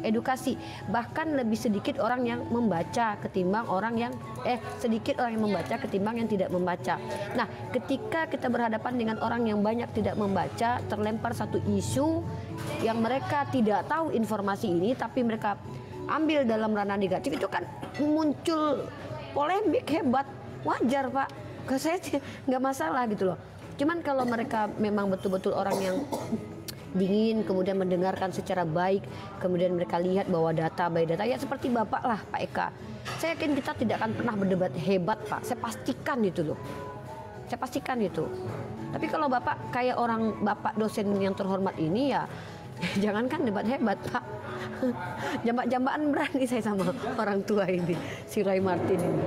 [SPEAKER 3] edukasi. Bahkan lebih sedikit orang yang membaca ketimbang orang yang sedikit orang yang membaca ketimbang yang tidak membaca. Nah, ketika kita berhadapan dengan orang yang banyak tidak membaca, terlempar satu isu yang mereka tidak tahu informasi ini tapi mereka ambil dalam ranah negatif, itu kan muncul polemik hebat. Wajar Pak, ke saya nggak masalah gitu loh. Cuman kalau mereka memang betul-betul orang yang dingin, kemudian mendengarkan secara baik, kemudian mereka lihat bahwa data by data, ya seperti Bapak lah Pak Eka. Saya yakin kita tidak akan pernah berdebat hebat Pak, saya pastikan itu loh. Saya pastikan itu. Tapi kalau Bapak kayak orang Bapak dosen yang terhormat ini ya, jangankan debat hebat Pak. Jambak-jambakan berani saya sama orang tua ini, si Roy Martin ini.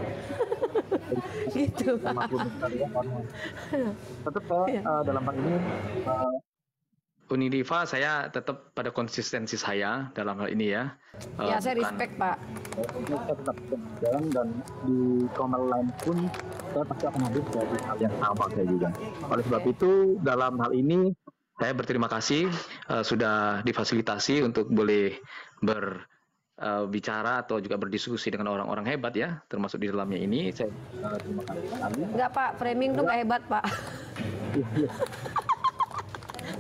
[SPEAKER 3] Gitu Pak.
[SPEAKER 7] Tetap saya dalam hal ini
[SPEAKER 6] Uniriva, saya tetap pada konsistensi saya dalam hal ini ya.
[SPEAKER 3] Ya saya respect Pak.
[SPEAKER 7] saya tetap berjalan, dan di Komel lain pun saya pasti akan hadir dari hal yang sama saya juga. Oleh sebab itu dalam hal ini saya berterima kasih sudah difasilitasi untuk boleh berbicara atau juga berdiskusi dengan orang-orang hebat ya, termasuk di dalamnya ini. Saya terima kasih sekali.
[SPEAKER 3] Enggak Pak, framing tuh nggak hebat Pak.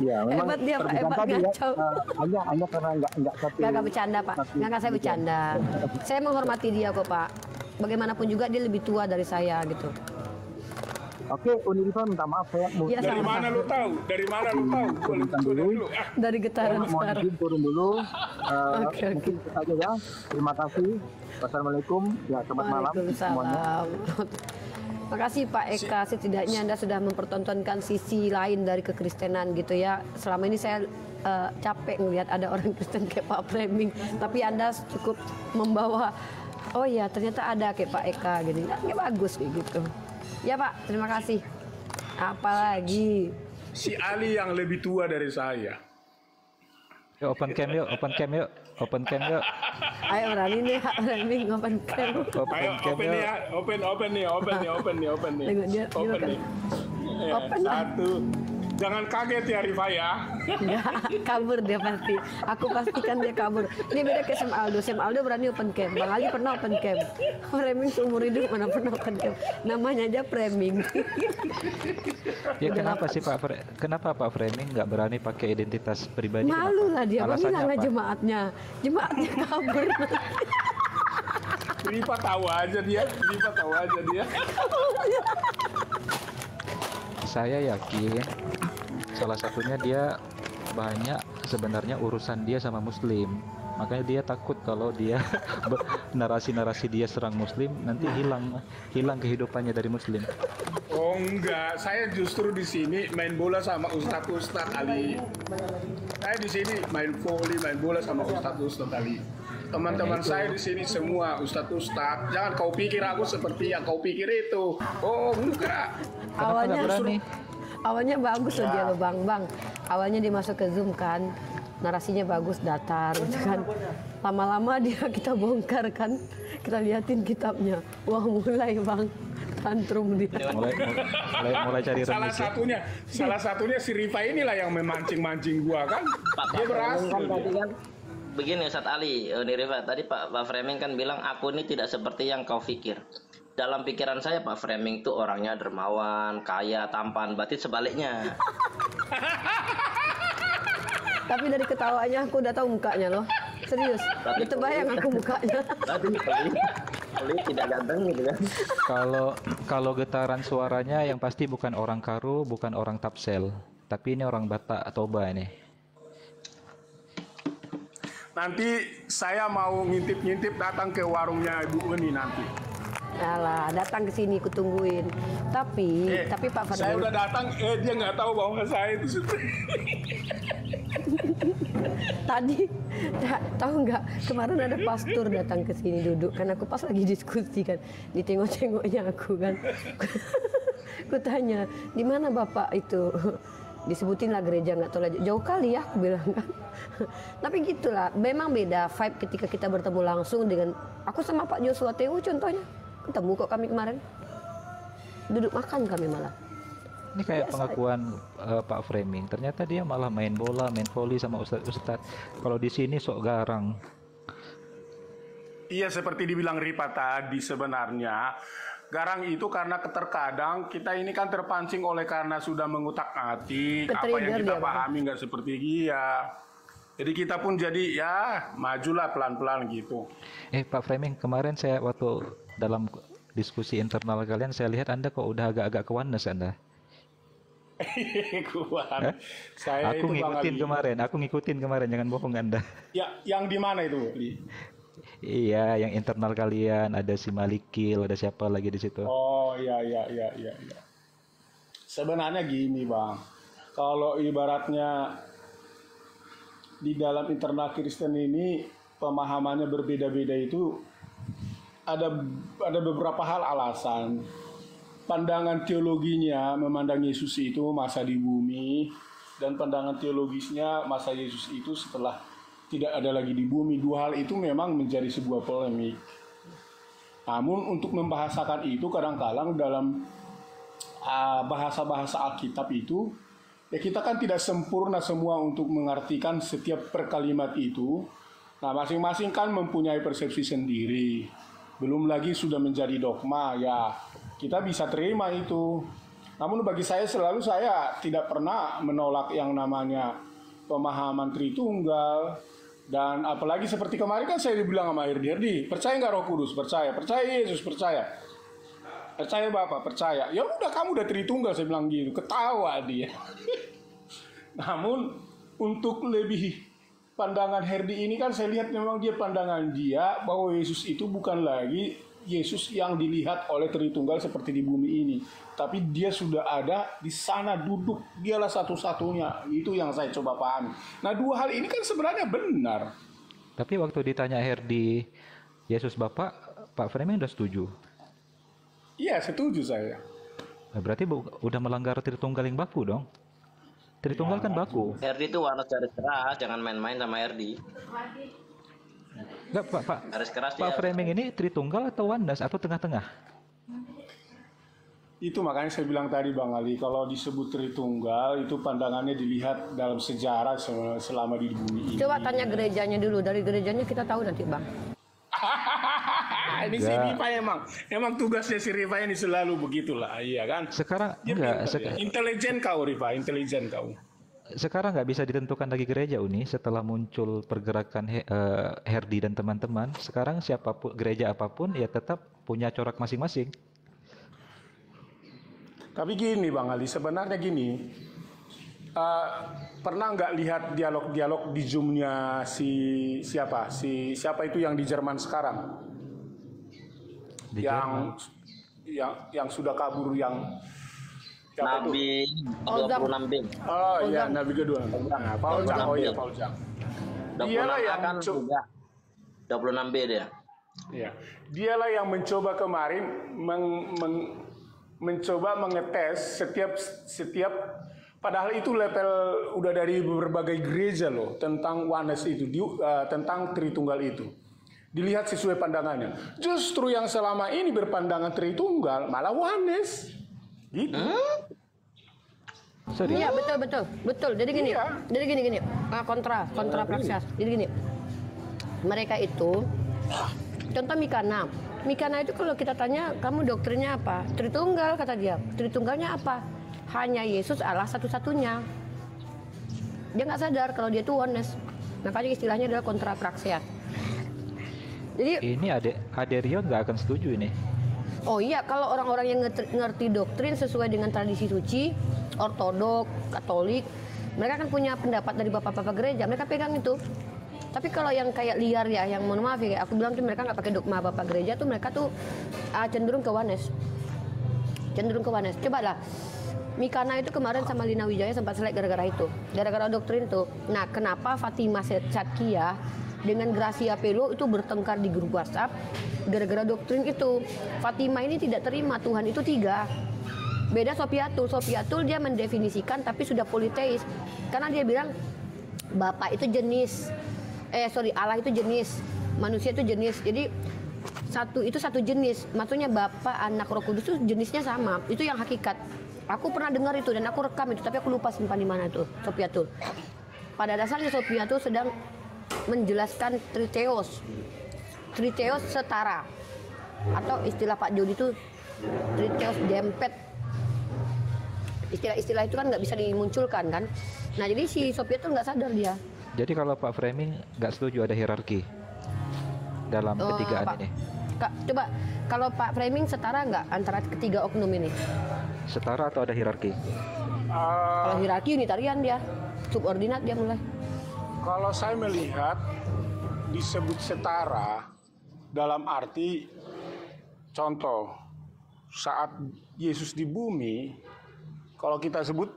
[SPEAKER 7] Iya, memang
[SPEAKER 3] Hebat dia Pak, hebat
[SPEAKER 7] tadi
[SPEAKER 3] ngaco.
[SPEAKER 7] hanya karena nggak satu.
[SPEAKER 3] Nggak bercanda Pak, nggak saya bercanda. Saya menghormati dia kok Pak. Bagaimanapun juga dia lebih tua dari saya gitu.
[SPEAKER 7] Oke, Uniriva minta maaf saya mau
[SPEAKER 3] Iya,
[SPEAKER 1] Dari
[SPEAKER 3] sama-sama.
[SPEAKER 1] mana lu tahu? Dari mana lu tahu? Boleh dulu.
[SPEAKER 3] Dari getaran
[SPEAKER 7] mohon
[SPEAKER 3] suara.
[SPEAKER 7] izin turun dulu.
[SPEAKER 3] Oke.
[SPEAKER 7] Mungkin itu saja ya. Terima kasih. Wassalamualaikum. Ya, selamat malam semuanya.
[SPEAKER 3] Waalaikumsalam. Makasih Pak Eka, setidaknya Anda sudah mempertontonkan sisi lain dari kekristenan gitu ya. Selama ini saya capek ngelihat ada orang Kristen kayak Pak Framing, tapi Anda cukup membawa, oh ya ternyata ada kayak Pak Eka gitu. Ya bagus kayak gitu. Ya Pak, terima kasih. Apalagi
[SPEAKER 1] Si Ali yang lebih tua dari saya.
[SPEAKER 2] Yuk open cam yuk, open cam yuk, open cam yuk,
[SPEAKER 3] ayo berani nih Pak Framing open cam.
[SPEAKER 1] Ayo open nih ya, open nih.
[SPEAKER 3] Tengok dia
[SPEAKER 1] Open
[SPEAKER 3] makan.
[SPEAKER 1] nih. Ya,
[SPEAKER 3] Open lah.
[SPEAKER 1] satu. Jangan kaget ya Rifa ya.
[SPEAKER 3] Enggak, kabur dia pasti. Aku pastikan dia kabur. Ini beda kayak Sam Aldo. Sam Aldo berani open cam. Bang Ali pernah open cam. Framing seumur hidup mana pernah open cam. Namanya aja framing.
[SPEAKER 2] Ya kenapa sih kenapa Pak Framing nggak berani pakai identitas pribadi?
[SPEAKER 3] Malu lah dia. Bang
[SPEAKER 2] Alasannya
[SPEAKER 3] bilang lah
[SPEAKER 2] apa?
[SPEAKER 3] jemaatnya. Jemaatnya kabur.
[SPEAKER 1] Rifa tahu aja dia.
[SPEAKER 2] Saya yakin salah satunya dia banyak sebenarnya urusan dia sama Muslim. Makanya dia takut kalau dia narasi-narasi dia serang Muslim nanti hilang kehidupannya dari Muslim.
[SPEAKER 1] Oh enggak, saya justru di sini main bola sama Ustadz Ali. Saya di sini main volley, main bola sama Ustadz Ali. Teman-teman saya di sini semua Ustadz. Jangan kau pikir aku seperti yang kau pikir itu. Oh enggak.
[SPEAKER 2] Kenapa nggak berani?
[SPEAKER 3] Awalnya bagus loh dia loh Bang. Awalnya dia masuk ke Zoom kan. Narasinya bagus, datar gitu kan. Lama-lama kita bongkar kan. Kita liatin kitabnya. Wah mulai Bang. Tantrum dia.
[SPEAKER 2] mulai cari
[SPEAKER 1] Salah
[SPEAKER 2] remis ya.
[SPEAKER 1] satunya si Rifa inilah yang memancing-mancing gua kan. Dia berhasil.
[SPEAKER 5] Kan tadi kan begini Ustadz Ali, Uniriva, tadi Pak Framing kan bilang aku ini tidak seperti yang kau pikir. Dalam pikiran saya Pak Framing tuh orangnya dermawan, kaya, tampan, berarti sebaliknya.
[SPEAKER 3] Tapi dari ketawanya aku udah tahu mukanya loh. Serius. Itu bayang aku mukanya.
[SPEAKER 5] Tadi Oli tidak ganteng gitu kan.
[SPEAKER 2] Kalau getaran suaranya yang pasti bukan orang Karu, bukan orang Tapsel, tapi ini orang Batak Toba ini.
[SPEAKER 1] Nanti saya mau ngintip-ngintip datang ke warungnya Ibu Uni nanti.
[SPEAKER 3] Alah, datang ke sini kutungguin. Tapi Pak Fadil.
[SPEAKER 1] Saya udah datang, dia nggak tahu bahwa saya itu
[SPEAKER 3] Tadi tahu nggak kemarin ada pastor datang ke sini duduk kan aku pas lagi diskusi kan ditengok-tengoknya aku kan. Aku tanya di mana bapak itu, disebutin lah gereja nggak tahu jauh kali ya aku bilang kan. Tapi gitulah memang beda vibe ketika kita bertemu langsung dengan aku sama Pak Joshua TU contohnya ketemu kok kami kemarin duduk makan kami malah.
[SPEAKER 2] Ini kayak
[SPEAKER 3] Biasa.
[SPEAKER 2] pengakuan Pak Framing. Ternyata dia malah main bola, main voli sama ustadz. Kalau di sini sok garang.
[SPEAKER 1] Iya, seperti dibilang Ripa tadi, sebenarnya garang itu karena terkadang kita ini kan terpancing oleh karena sudah mengutak-atik apa yang
[SPEAKER 3] Ke-trigger
[SPEAKER 1] kita
[SPEAKER 3] dia, Bang.
[SPEAKER 1] pahami nggak seperti dia. Jadi kita pun jadi ya majulah pelan-pelan gitu.
[SPEAKER 2] Pak Framing, kemarin saya waktu dalam diskusi internal kalian, saya lihat Anda kok udah agak-agak ke oneness Anda.
[SPEAKER 1] Kuat. Saya
[SPEAKER 2] Aku
[SPEAKER 1] itu Bang
[SPEAKER 2] ngikutin
[SPEAKER 1] Ali.
[SPEAKER 2] kemarin, jangan bohong Anda.
[SPEAKER 1] Ya, yang di mana itu, Li?
[SPEAKER 2] Iya, yang internal kalian ada si Malikil, ada siapa lagi di situ.
[SPEAKER 1] Oh, iya. Sebenarnya gini, Bang. Kalau ibaratnya di dalam internal Kristen ini pemahamannya berbeda-beda itu ada beberapa hal alasan. Pandangan teologinya memandang Yesus itu masa di bumi, dan pandangan teologisnya masa Yesus itu setelah tidak ada lagi di bumi. Dua hal itu memang menjadi sebuah polemik. Namun untuk membahasakan itu kadang-kadang dalam bahasa-bahasa Alkitab itu, ya kita kan tidak sempurna semua untuk mengartikan setiap perkalimat itu. Nah, masing-masing kan mempunyai persepsi sendiri. Belum lagi sudah menjadi dogma, ya kita bisa terima itu. Namun bagi saya saya tidak pernah menolak yang namanya pemahaman Tritunggal. Dan apalagi seperti kemarin kan saya dibilang sama Herdi, percaya nggak Roh Kudus? Percaya Yesus, percaya Bapak, percaya. Ya udah, kamu udah Tritunggal, saya bilang gitu. Ketawa dia. Namun untuk lebih pandangan Herdi ini kan saya lihat memang dia pandangan dia bahwa Yesus itu bukan lagi Yesus yang dilihat oleh Tritunggal seperti di bumi ini, tapi dia sudah ada di sana duduk, dialah satu-satunya. Itu yang saya coba pahami. Nah, dua hal ini kan sebenarnya benar.
[SPEAKER 2] Tapi waktu ditanya Herdi, Yesus Bapak, Pak Framing udah setuju.
[SPEAKER 1] Iya, setuju saya.
[SPEAKER 2] Nah, berarti udah melanggar Tritunggal yang baku dong. Tritunggal kan baku.
[SPEAKER 5] Herdi itu warna garis keras, jangan main-main sama Herdi.
[SPEAKER 2] Enggak, Pak
[SPEAKER 5] Garis keras
[SPEAKER 2] Pak
[SPEAKER 5] dia.
[SPEAKER 2] Framing ini Tritunggal atau oneness atau tengah-tengah?
[SPEAKER 1] Itu makanya saya bilang tadi Bang Ali, kalau disebut Tritunggal itu pandangannya dilihat dalam sejarah selama di bumi ini.
[SPEAKER 3] Coba tanya gerejanya dulu, dari gerejanya kita tahu nanti Bang.
[SPEAKER 1] Ini si Rifa emang tugasnya si Rifa ini selalu begitulah, iya kan?
[SPEAKER 2] Sekarang
[SPEAKER 1] Dia
[SPEAKER 2] enggak,
[SPEAKER 1] pintar ya. Intelijen kau Rifa, intelijen kau.
[SPEAKER 2] sekarang nggak bisa ditentukan lagi gereja Uni setelah muncul pergerakan Herdi dan teman-teman. Sekarang siapapun gereja apapun ya tetap punya corak masing-masing.
[SPEAKER 1] Tapi gini Bang Ali, sebenarnya gini, pernah nggak lihat dialog-dialog di Zoom-nya siapa itu yang di Jerman sekarang?
[SPEAKER 2] Di Jerman.
[SPEAKER 1] Yang sudah kabur, yang siapa itu?
[SPEAKER 5] Nabi
[SPEAKER 3] Olzam.
[SPEAKER 5] 26 B.
[SPEAKER 1] Oh iya, Nabi kedua. Nah, Paul Jang. Oh iya,
[SPEAKER 5] Olzam.
[SPEAKER 1] Paul Jang.
[SPEAKER 5] 26
[SPEAKER 1] Dialah yang
[SPEAKER 5] kan juga 26 B dia.
[SPEAKER 1] Ya, dialah yang mencoba kemarin mencoba mengetes setiap padahal itu level udah dari berbagai gereja loh tentang oneness itu, tentang Tritunggal itu. Dilihat sesuai pandangannya. Justru yang selama ini berpandangan Tritunggal malah oneness. Gitu.
[SPEAKER 2] Serius?
[SPEAKER 3] Iya, betul. Jadi gini,
[SPEAKER 1] Iya.
[SPEAKER 3] kontra praksias. Jadi gini, mereka itu, contoh Mikana itu kalau kita tanya, kamu doktrinnya apa? Tritunggal, kata dia. Tritunggalnya apa? Hanya Yesus Allah satu-satunya. Dia nggak sadar kalau dia itu oneness. Makanya istilahnya adalah kontra praksias. Jadi,
[SPEAKER 2] Ini Aderion nggak akan setuju ini.
[SPEAKER 3] oh iya, kalau orang-orang yang ngerti doktrin sesuai dengan tradisi suci, ortodok, katolik, mereka kan punya pendapat dari bapak-bapak gereja, mereka pegang itu. Tapi kalau yang kayak liar ya, yang mohon maaf ya, aku bilang tuh mereka nggak pakai dogma bapak gereja tuh, mereka tuh cenderung ke oneness. Coba lah, Mikana itu kemarin sama Lina Wijaya sempat selek gara-gara itu, gara-gara doktrin tuh. Nah, kenapa Fatima Satkia dengan Gracia Pelo itu bertengkar di grup WhatsApp gara-gara doktrin itu? Fatima ini tidak terima Tuhan itu 3. Beda Sopiatul dia mendefinisikan tapi sudah politeis. Karena dia bilang Allah itu jenis, manusia itu jenis. Jadi satu jenis. Maksudnya Bapa, Anak, Roh Kudus itu jenisnya sama. Itu yang hakikat. Aku pernah dengar itu dan aku rekam itu, tapi aku lupa simpan di mana tuh, Sophia tuh. Pada dasarnya Sophia tuh sedang menjelaskan triteos. Triteos setara. Atau istilah Pak Jody itu triteos dempet. Istilah-istilah itu kan nggak bisa dimunculkan kan. Nah jadi si Sophia tuh nggak sadar dia.
[SPEAKER 2] Jadi kalau Pak Framing nggak setuju ada hierarki dalam ketigaan
[SPEAKER 3] Pak,
[SPEAKER 2] ini?
[SPEAKER 3] Coba kalau Pak Framing setara nggak antara ketiga oknum ini?
[SPEAKER 2] Setara atau ada hierarki?
[SPEAKER 3] Kalau hierarki unitarian dia, subordinat dia mulai.
[SPEAKER 1] Kalau saya melihat disebut setara dalam arti contoh saat Yesus di bumi, kalau kita sebut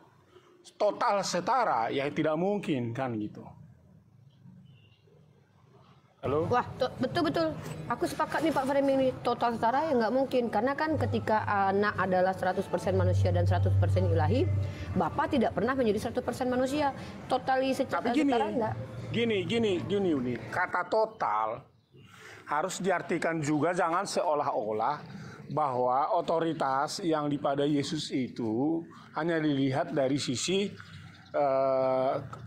[SPEAKER 1] total setara ya tidak mungkin kan gitu. Halo?
[SPEAKER 3] Wah, betul-betul. Aku sepakat nih Pak Framing ini. Total setara ya nggak mungkin. Karena kan ketika anak adalah 100% manusia dan 100% ilahi, Bapa tidak pernah menjadi 100% manusia. Setara enggak.
[SPEAKER 1] Gini, Uni. Kata total harus diartikan juga, jangan seolah-olah bahwa otoritas yang pada Yesus itu hanya dilihat dari sisi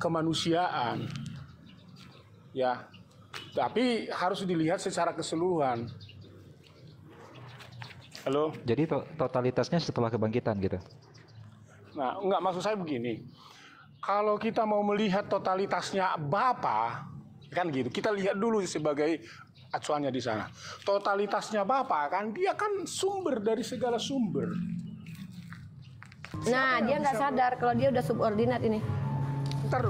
[SPEAKER 1] kemanusiaan. Ya. Tapi harus dilihat secara keseluruhan. Halo?
[SPEAKER 2] Jadi totalitasnya setelah kebangkitan gitu?
[SPEAKER 1] Nah, enggak, maksud saya begini. Kalau kita mau melihat totalitasnya Bapa, kan gitu. Kita lihat dulu sebagai acuannya di sana. Totalitasnya Bapa kan, dia kan sumber dari segala sumber.
[SPEAKER 3] Nah, dia nggak sadar kalau dia udah subordinat ini.
[SPEAKER 1] Ntar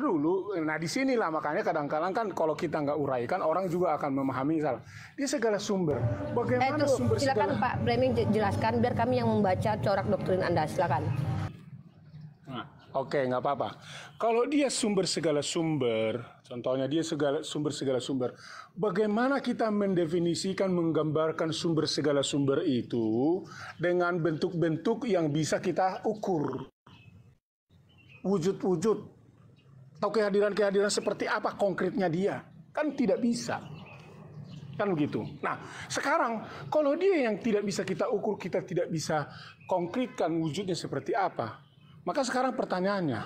[SPEAKER 1] dulu. Nah, disinilah makanya kadang-kadang kan kalau kita nggak uraikan, orang juga akan memahami salah. Dia segala sumber. Bagaimana sumber
[SPEAKER 3] silakan
[SPEAKER 1] segala...
[SPEAKER 3] Pak Framing jelaskan biar kami yang membaca corak doktrin Anda. Silakan.
[SPEAKER 1] Nah, oke, nggak apa-apa. Kalau dia sumber segala sumber, contohnya dia sumber segala sumber, bagaimana kita mendefinisikan, menggambarkan sumber segala sumber itu dengan bentuk-bentuk yang bisa kita ukur? Wujud-wujud atau kehadiran-kehadiran seperti apa konkretnya dia? Kan tidak bisa. Kan begitu. Nah, sekarang kalau dia yang tidak bisa kita ukur, kita tidak bisa konkretkan wujudnya seperti apa, maka sekarang pertanyaannya,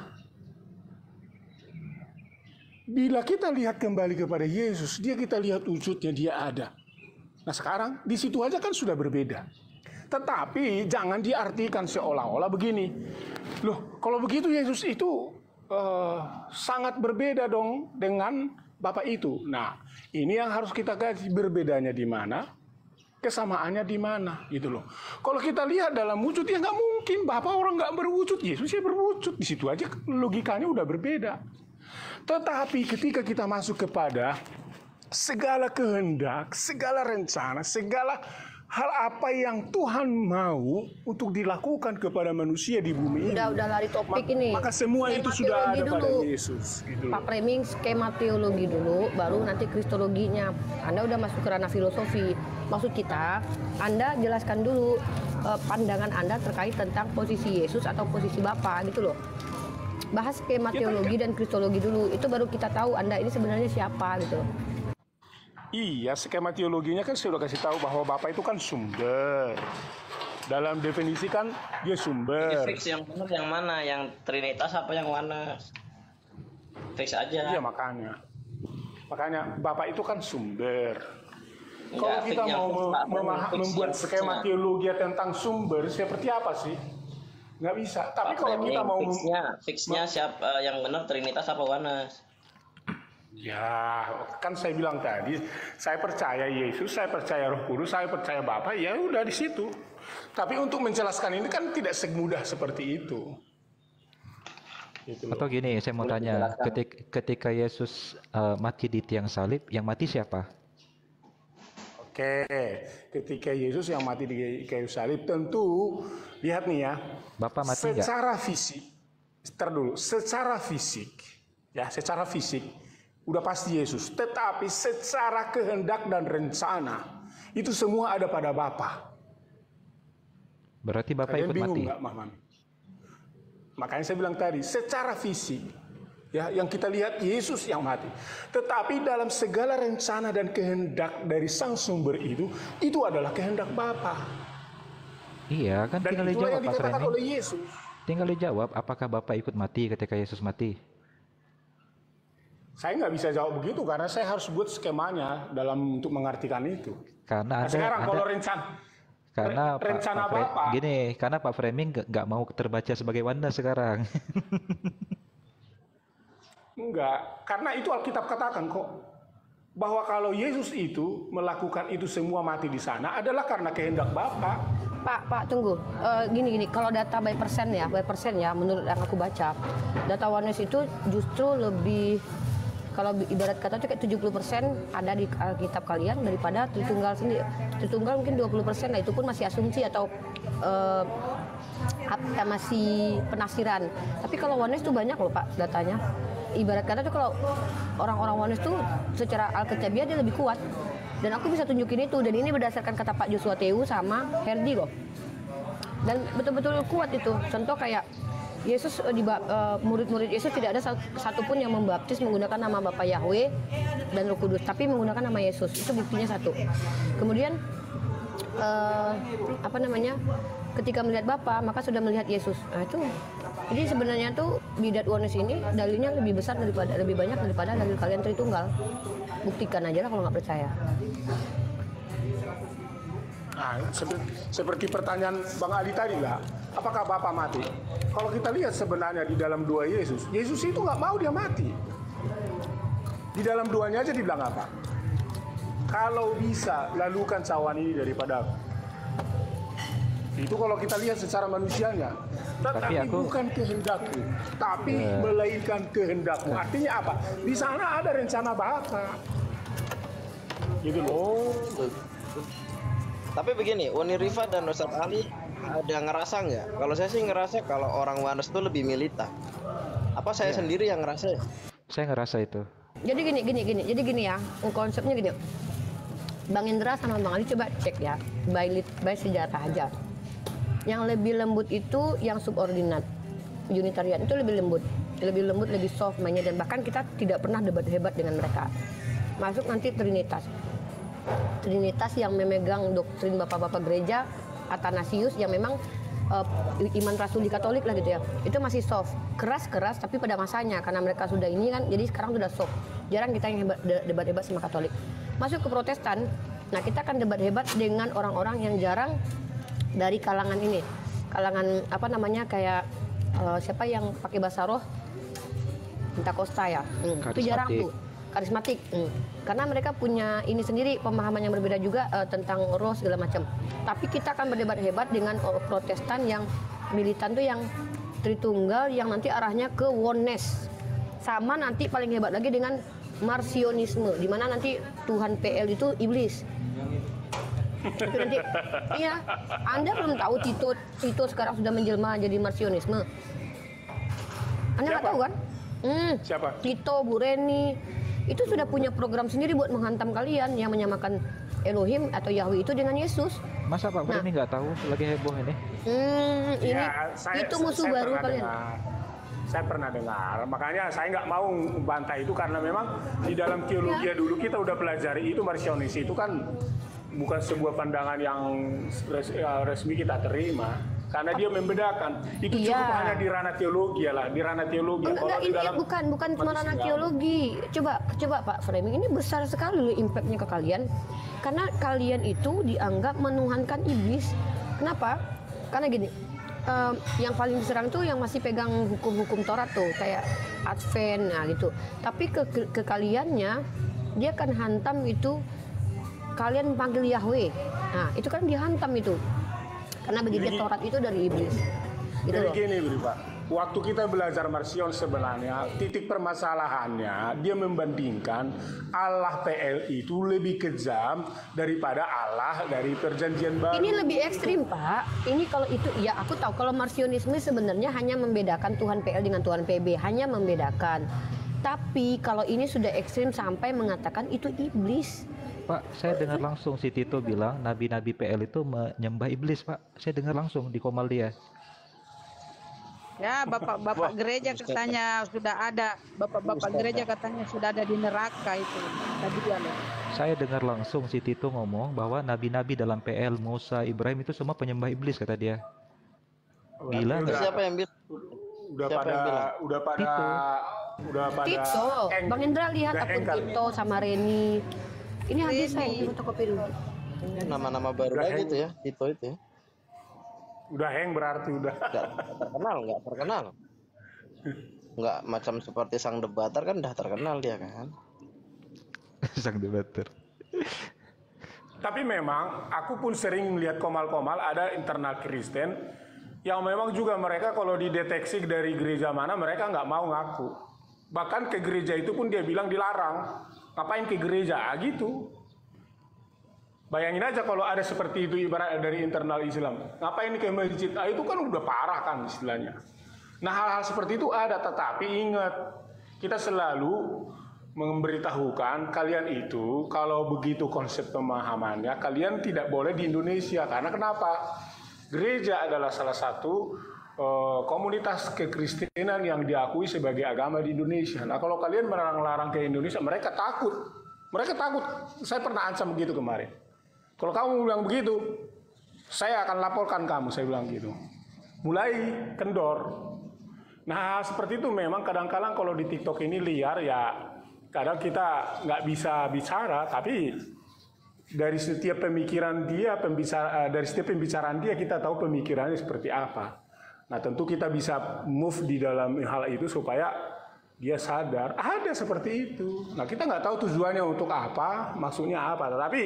[SPEAKER 1] bila kita lihat kembali kepada Yesus, kita lihat wujudnya, dia ada. Nah sekarang di situ aja kan sudah berbeda. Tetapi jangan diartikan seolah-olah begini. Loh, kalau begitu Yesus itu sangat berbeda dong dengan Bapak itu. Nah, ini yang harus kita kaji, berbedanya di mana, kesamaannya di mana, gitu loh. Kalau kita lihat dalam wujud, ya nggak mungkin Bapak orang nggak berwujud, Yesus ya berwujud. Di situ aja logikanya udah berbeda. Tetapi ketika kita masuk kepada segala kehendak, segala rencana, segala hal apa yang Tuhan mau untuk dilakukan kepada manusia di bumi ini.
[SPEAKER 3] Udah lari topik ini.
[SPEAKER 1] Maka semua itu sudah ada pada Yesus. Gitu.
[SPEAKER 3] Pak Framing skema teologi dulu, baru nanti kristologinya. Anda udah masuk ke ranah filosofi. Maksud kita, Anda jelaskan dulu pandangan Anda terkait tentang posisi Yesus atau posisi Bapa gitu loh. Bahas skema teologi dan kristologi dulu. Itu baru kita tahu Anda ini sebenarnya siapa gitu loh.
[SPEAKER 1] Iya, skema teologinya kan saya sudah kasih tahu bahwa Bapa itu kan sumber. Dalam definisi kan dia sumber.
[SPEAKER 5] Jadi fix yang benar yang mana? Yang Trinitas apa yang mana? Fix aja.
[SPEAKER 1] Iya, makanya Bapa itu kan sumber. Kalau
[SPEAKER 5] Enggak,
[SPEAKER 1] kita mau membuat skema teologi tentang sumber, seperti apa sih? Nggak bisa. Tapi kalau kita mau
[SPEAKER 5] fixnya siapa yang benar, Trinitas apa Wanas?
[SPEAKER 1] Ya, kan saya bilang tadi, saya percaya Yesus, saya percaya Roh Kudus, saya percaya Bapa, ya udah di situ. Tapi untuk menjelaskan ini kan tidak semudah seperti itu. Gitu.
[SPEAKER 2] Atau gini, saya mau tanya, ketika Yesus mati di tiang salib, yang mati siapa?
[SPEAKER 1] Oke, ketika Yesus yang mati di kayu salib, tentu lihat nih ya,
[SPEAKER 2] Bapak mati
[SPEAKER 1] secara fisik, secara fisik, udah pasti Yesus. Tetapi secara kehendak dan rencana, itu semua ada pada Bapa.
[SPEAKER 2] Berarti Bapak ikut
[SPEAKER 1] bingung
[SPEAKER 2] mati?
[SPEAKER 1] Nggak, Makanya saya bilang tadi, secara fisik, Ya, yang kita lihat Yesus yang mati. Tetapi dalam segala rencana dan kehendak dari sang sumber itu adalah kehendak Bapa.
[SPEAKER 2] Iya, kan
[SPEAKER 1] Dan
[SPEAKER 2] tinggal
[SPEAKER 1] itulah
[SPEAKER 2] dijawab
[SPEAKER 1] yang
[SPEAKER 2] Pak
[SPEAKER 1] dikatakan
[SPEAKER 2] Framing.
[SPEAKER 1] oleh Yesus.
[SPEAKER 2] Tinggal dijawab, apakah Bapak ikut mati ketika Yesus mati?
[SPEAKER 1] Saya nggak bisa jawab begitu karena saya harus buat skemanya dalam untuk mengartikan itu.
[SPEAKER 2] Karena
[SPEAKER 1] Nah, sekarang kalau
[SPEAKER 2] karena
[SPEAKER 1] rencana
[SPEAKER 2] Pak
[SPEAKER 1] Bapak,
[SPEAKER 2] gini, karena Pak Framing nggak mau terbaca sebagai Wanda sekarang.
[SPEAKER 1] enggak, karena itu Alkitab katakan kok bahwa kalau Yesus itu melakukan itu semua mati di sana adalah karena kehendak Bapa.
[SPEAKER 3] Pak, tunggu. Gini, kalau data by persen ya, menurut yang aku baca, data oneness itu justru lebih, kalau ibarat kata itu kayak 70% ada di Alkitab kalian daripada Tritunggal sendiri. Tritunggal mungkin 20%, nah itu pun masih asumsi atau masih penafsiran. Tapi kalau oneness itu banyak loh Pak datanya. Ibarat kata tuh kalau orang-orang oneness tuh secara alkitabiah dia lebih kuat. Dan aku bisa tunjukin itu, dan ini berdasarkan kata Pak Joshua Teu sama Herdi loh. Dan betul-betul kuat itu. Contoh kayak Yesus, murid-murid Yesus tidak ada satupun yang membaptis menggunakan nama Bapa Yahweh dan Roh Kudus, tapi menggunakan nama Yesus. Itu buktinya satu. Kemudian ketika melihat Bapa maka sudah melihat Yesus. Nah itu, jadi sebenarnya tuh bidat oneness ini dalilnya lebih banyak daripada dalil kalian Tritunggal. Buktikan aja lah kalau nggak percaya.
[SPEAKER 1] Nah, seperti pertanyaan Bang Ali tadi lah, apakah Bapa mati? Kalau kita lihat sebenarnya di dalam doa Yesus itu nggak mau dia mati. Di dalam doanya aja dibilang apa? Kalau bisa lalukan cawan ini daripada aku. Itu kalau kita lihat secara manusianya. Tetapi bukan kehendakku, tapi melainkan kehendakmu. Artinya apa? Di sana ada rencana Bapa. Gitu loh.
[SPEAKER 5] Tapi begini, Uni Rifa dan Ustadz Ali ada ngerasa nggak? Kalau saya sih ngerasa kalau orang Oneness itu lebih militan. Apa saya sendiri yang ngerasa?
[SPEAKER 2] Saya ngerasa itu.
[SPEAKER 3] Jadi gini ya, konsepnya gini. Bang Indra sama Bang Ali coba cek ya, by sejarah aja. Yang lebih lembut itu yang subordinat, Unitarian itu lebih lembut, lebih soft mainnya, dan bahkan kita tidak pernah debat hebat dengan mereka. Masuk nanti Trinitas yang memegang doktrin bapak-bapak gereja, Athanasius yang memang iman rasuli Katolik lah gitu ya. Itu masih soft, keras tapi pada masanya karena mereka sudah ini kan, jadi sekarang sudah soft. Jarang kita yang debat hebat sama Katolik. Masuk ke Protestan, nah kita akan debat hebat dengan orang-orang yang jarang dari kalangan ini, kayak siapa yang pakai bahasa roh, Pentakosta ya, itu jarang tuh. Karismatik, karena mereka punya ini sendiri pemahaman yang berbeda juga tentang roh segala macam. Tapi kita akan berdebat hebat dengan Protestan yang militan tuh yang Tritunggal, yang nanti arahnya ke oneness, sama nanti paling hebat lagi dengan Marcionisme, di mana nanti Tuhan PL itu iblis. Itu nanti, iya, Anda belum tahu Tito sekarang sudah menjelma jadi Marcionisme. Anda nggak tahu kan?
[SPEAKER 1] Siapa?
[SPEAKER 3] Tito, Bu Reni, itu sudah punya program sendiri buat menghantam kalian yang menyamakan Elohim atau Yahweh itu dengan Yesus.
[SPEAKER 2] Masa Pak Framing nggak tahu lagi heboh ini?
[SPEAKER 3] Itu musuh baru kalian.
[SPEAKER 1] Saya pernah dengar, makanya saya nggak mau membantah itu karena memang di dalam teologi dulu kita udah pelajari itu Marcionis itu kan bukan sebuah pandangan yang resmi kita terima. Karena dia membedakan itu cukup hanya di ranah teologi di ranah teologi.
[SPEAKER 3] Bukan cuma ranah teologi. Coba Pak Framing, ini besar sekali loh impactnya ke kalian. Karena kalian itu dianggap menuhankan iblis. Kenapa? Karena gini, yang paling diserang tuh yang masih pegang hukum-hukum Taurat tuh kayak Advent, nah gitu. Tapi ke kaliannya dia akan hantam itu, kalian panggil Yahweh. Nah itu kan dihantam itu. Karena begitu Taurat itu dari iblis. Gitu
[SPEAKER 1] jadi
[SPEAKER 3] loh.
[SPEAKER 1] gini Pak, waktu kita belajar Marcion sebenarnya titik permasalahannya dia membandingkan Allah PL itu lebih kejam daripada Allah dari Perjanjian Baru.
[SPEAKER 3] Ini lebih ekstrim Pak. Ini kalau itu ya aku tahu kalau Marcionisme sebenarnya hanya membedakan Tuhan PL dengan Tuhan PB, hanya membedakan. Tapi kalau ini sudah ekstrim sampai mengatakan itu iblis.
[SPEAKER 2] Pak, saya dengar langsung si Tito bilang nabi-nabi PL itu menyembah iblis, Pak. Saya dengar langsung di Komal dia.
[SPEAKER 8] Ya, bapak-bapak
[SPEAKER 9] Wah,
[SPEAKER 8] gereja
[SPEAKER 9] Ustaz.
[SPEAKER 8] katanya sudah ada, bapak-bapak
[SPEAKER 9] Ustaz.
[SPEAKER 8] gereja katanya sudah ada di neraka itu. Tadi dia loh.
[SPEAKER 2] Saya dengar langsung si Tito ngomong bahwa nabi-nabi dalam PL, Musa, Ibrahim itu semua penyembah iblis kata dia. Gila
[SPEAKER 1] Udah,
[SPEAKER 2] nggak?
[SPEAKER 9] Siapa yang bilang?
[SPEAKER 1] udah
[SPEAKER 9] Siapa yang bilang?
[SPEAKER 2] Tito.
[SPEAKER 3] Tito,
[SPEAKER 1] hang.
[SPEAKER 3] Bang Indra lihat
[SPEAKER 1] Udah
[SPEAKER 3] akun
[SPEAKER 1] hang kali.
[SPEAKER 3] Tito sama Reni. Ini habis saya
[SPEAKER 8] Reni.
[SPEAKER 3] di fotokopi dulu.
[SPEAKER 9] Nama-nama baru
[SPEAKER 1] Udah
[SPEAKER 9] lagi
[SPEAKER 1] hang.
[SPEAKER 9] itu ya, Tito itu ya.
[SPEAKER 1] Udah hang berarti udah.
[SPEAKER 9] Nggak terkenal. Nggak macam seperti sang debater kan udah terkenal dia kan.
[SPEAKER 2] Sang debater.
[SPEAKER 1] Tapi memang aku pun sering melihat komal-komal ada internal Kristen yang memang juga mereka kalau dideteksi dari gereja mana mereka nggak mau ngaku. Bahkan ke gereja itu pun dia bilang dilarang. Ngapain ke gereja? Gitu. Bayangin aja kalau ada seperti itu ibarat dari internal Islam. Ngapain ke masjid? Itu kan udah parah kan istilahnya. Nah hal-hal seperti itu ada, tetapi ingat kita selalu memberitahukan kalian itu kalau begitu konsep pemahamannya kalian tidak boleh di Indonesia. Karena kenapa? Gereja adalah salah satu komunitas kekristenan yang diakui sebagai agama di Indonesia. Nah kalau kalian melarang-larang ke Indonesia, mereka takut. Mereka takut. Saya pernah ancam begitu kemarin. Kalau kamu bilang begitu, saya akan laporkan kamu, saya bilang gitu. Mulai kendor. Nah seperti itu memang kadang-kadang kalau di TikTok ini liar ya, kadang kita nggak bisa bicara, tapi dari setiap pemikiran dia, dari setiap pembicaraan dia kita tahu pemikirannya seperti apa. Nah tentu kita bisa move di dalam hal itu supaya dia sadar ada seperti itu. Nah kita nggak tahu tujuannya untuk apa, maksudnya apa. Tetapi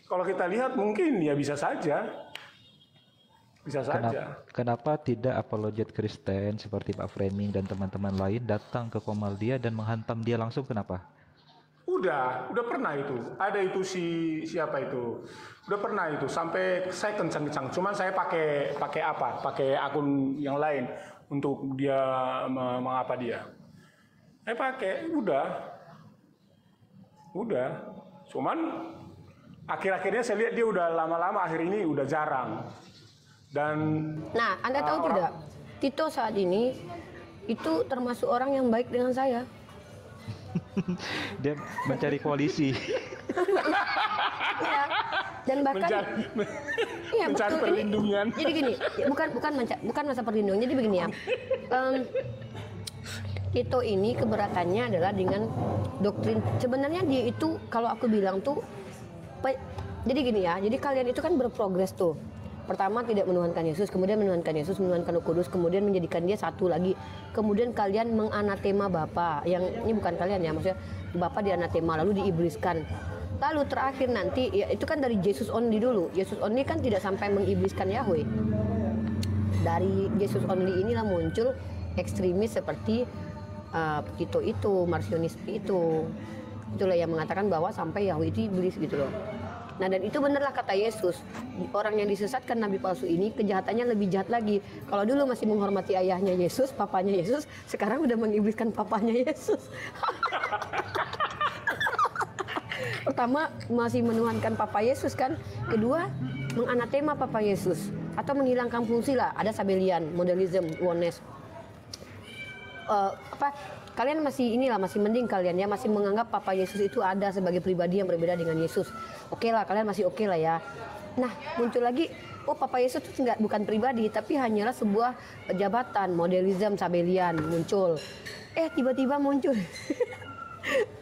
[SPEAKER 1] kalau kita lihat mungkin ya bisa saja. Bisa saja.
[SPEAKER 2] Kenapa tidak apologet Kristen seperti Pak Framing dan teman-teman lain datang ke Komaldia dan menghantam dia langsung? Kenapa?
[SPEAKER 1] Udah pernah itu. Ada itu siapa itu? Udah pernah itu. Sampai saya kencang-kencang. Cuman saya pakai apa? Pakai akun yang lain untuk dia mengapa dia. Saya pakai. Udah. Cuman akhir-akhirnya saya lihat dia udah lama-lama akhir ini udah jarang. Dan
[SPEAKER 3] Nah, Anda tahu tidak? Tito saat ini itu termasuk orang yang baik dengan saya.
[SPEAKER 2] Dia mencari koalisi.
[SPEAKER 3] Iya. Dan bahkan iya
[SPEAKER 1] mencari
[SPEAKER 3] betul
[SPEAKER 1] perlindungan.
[SPEAKER 3] Ini, jadi gini, bukan masa perlindungan. Jadi begini ya. Tito ini keberatannya adalah dengan doktrin. Sebenarnya dia itu kalau aku bilang tuh jadi gini ya. Jadi kalian itu kan berprogres tuh. Pertama tidak menuhankan Yesus, kemudian menuhankan Yesus, menuhankan Roh Kudus, kemudian menjadikan dia satu lagi. Kemudian kalian menganatema Bapa. Yang ini bukan kalian ya, maksudnya Bapa dianatema lalu diibliskan. Lalu terakhir nanti ya itu kan dari Jesus only dulu. Jesus only kan tidak sampai mengibliskan Yahweh. Dari Jesus only inilah muncul ekstremis seperti Tito itu, Marsionisme itu. Itulah yang mengatakan bahwa sampai Yahweh itu iblis gitu loh. Nah dan itu benerlah kata Yesus. Orang yang disesatkan nabi palsu ini kejahatannya lebih jahat lagi. Kalau dulu masih menghormati ayahnya Yesus, papanya Yesus, sekarang udah mengibliskan papanya Yesus. Pertama masih menuhankan papa Yesus kan. Kedua menganatema papa Yesus atau menghilangkan fungsi lah. Ada Sabellian, modelism, oneness. Kalian masih masih mending kalian ya masih menganggap Papa Yesus itu ada sebagai pribadi yang berbeda dengan Yesus. Oke lah, kalian masih oke lah ya. Nah, muncul lagi, Papa Yesus itu bukan pribadi, tapi hanyalah sebuah jabatan, modelism, Sabellian muncul. Tiba-tiba muncul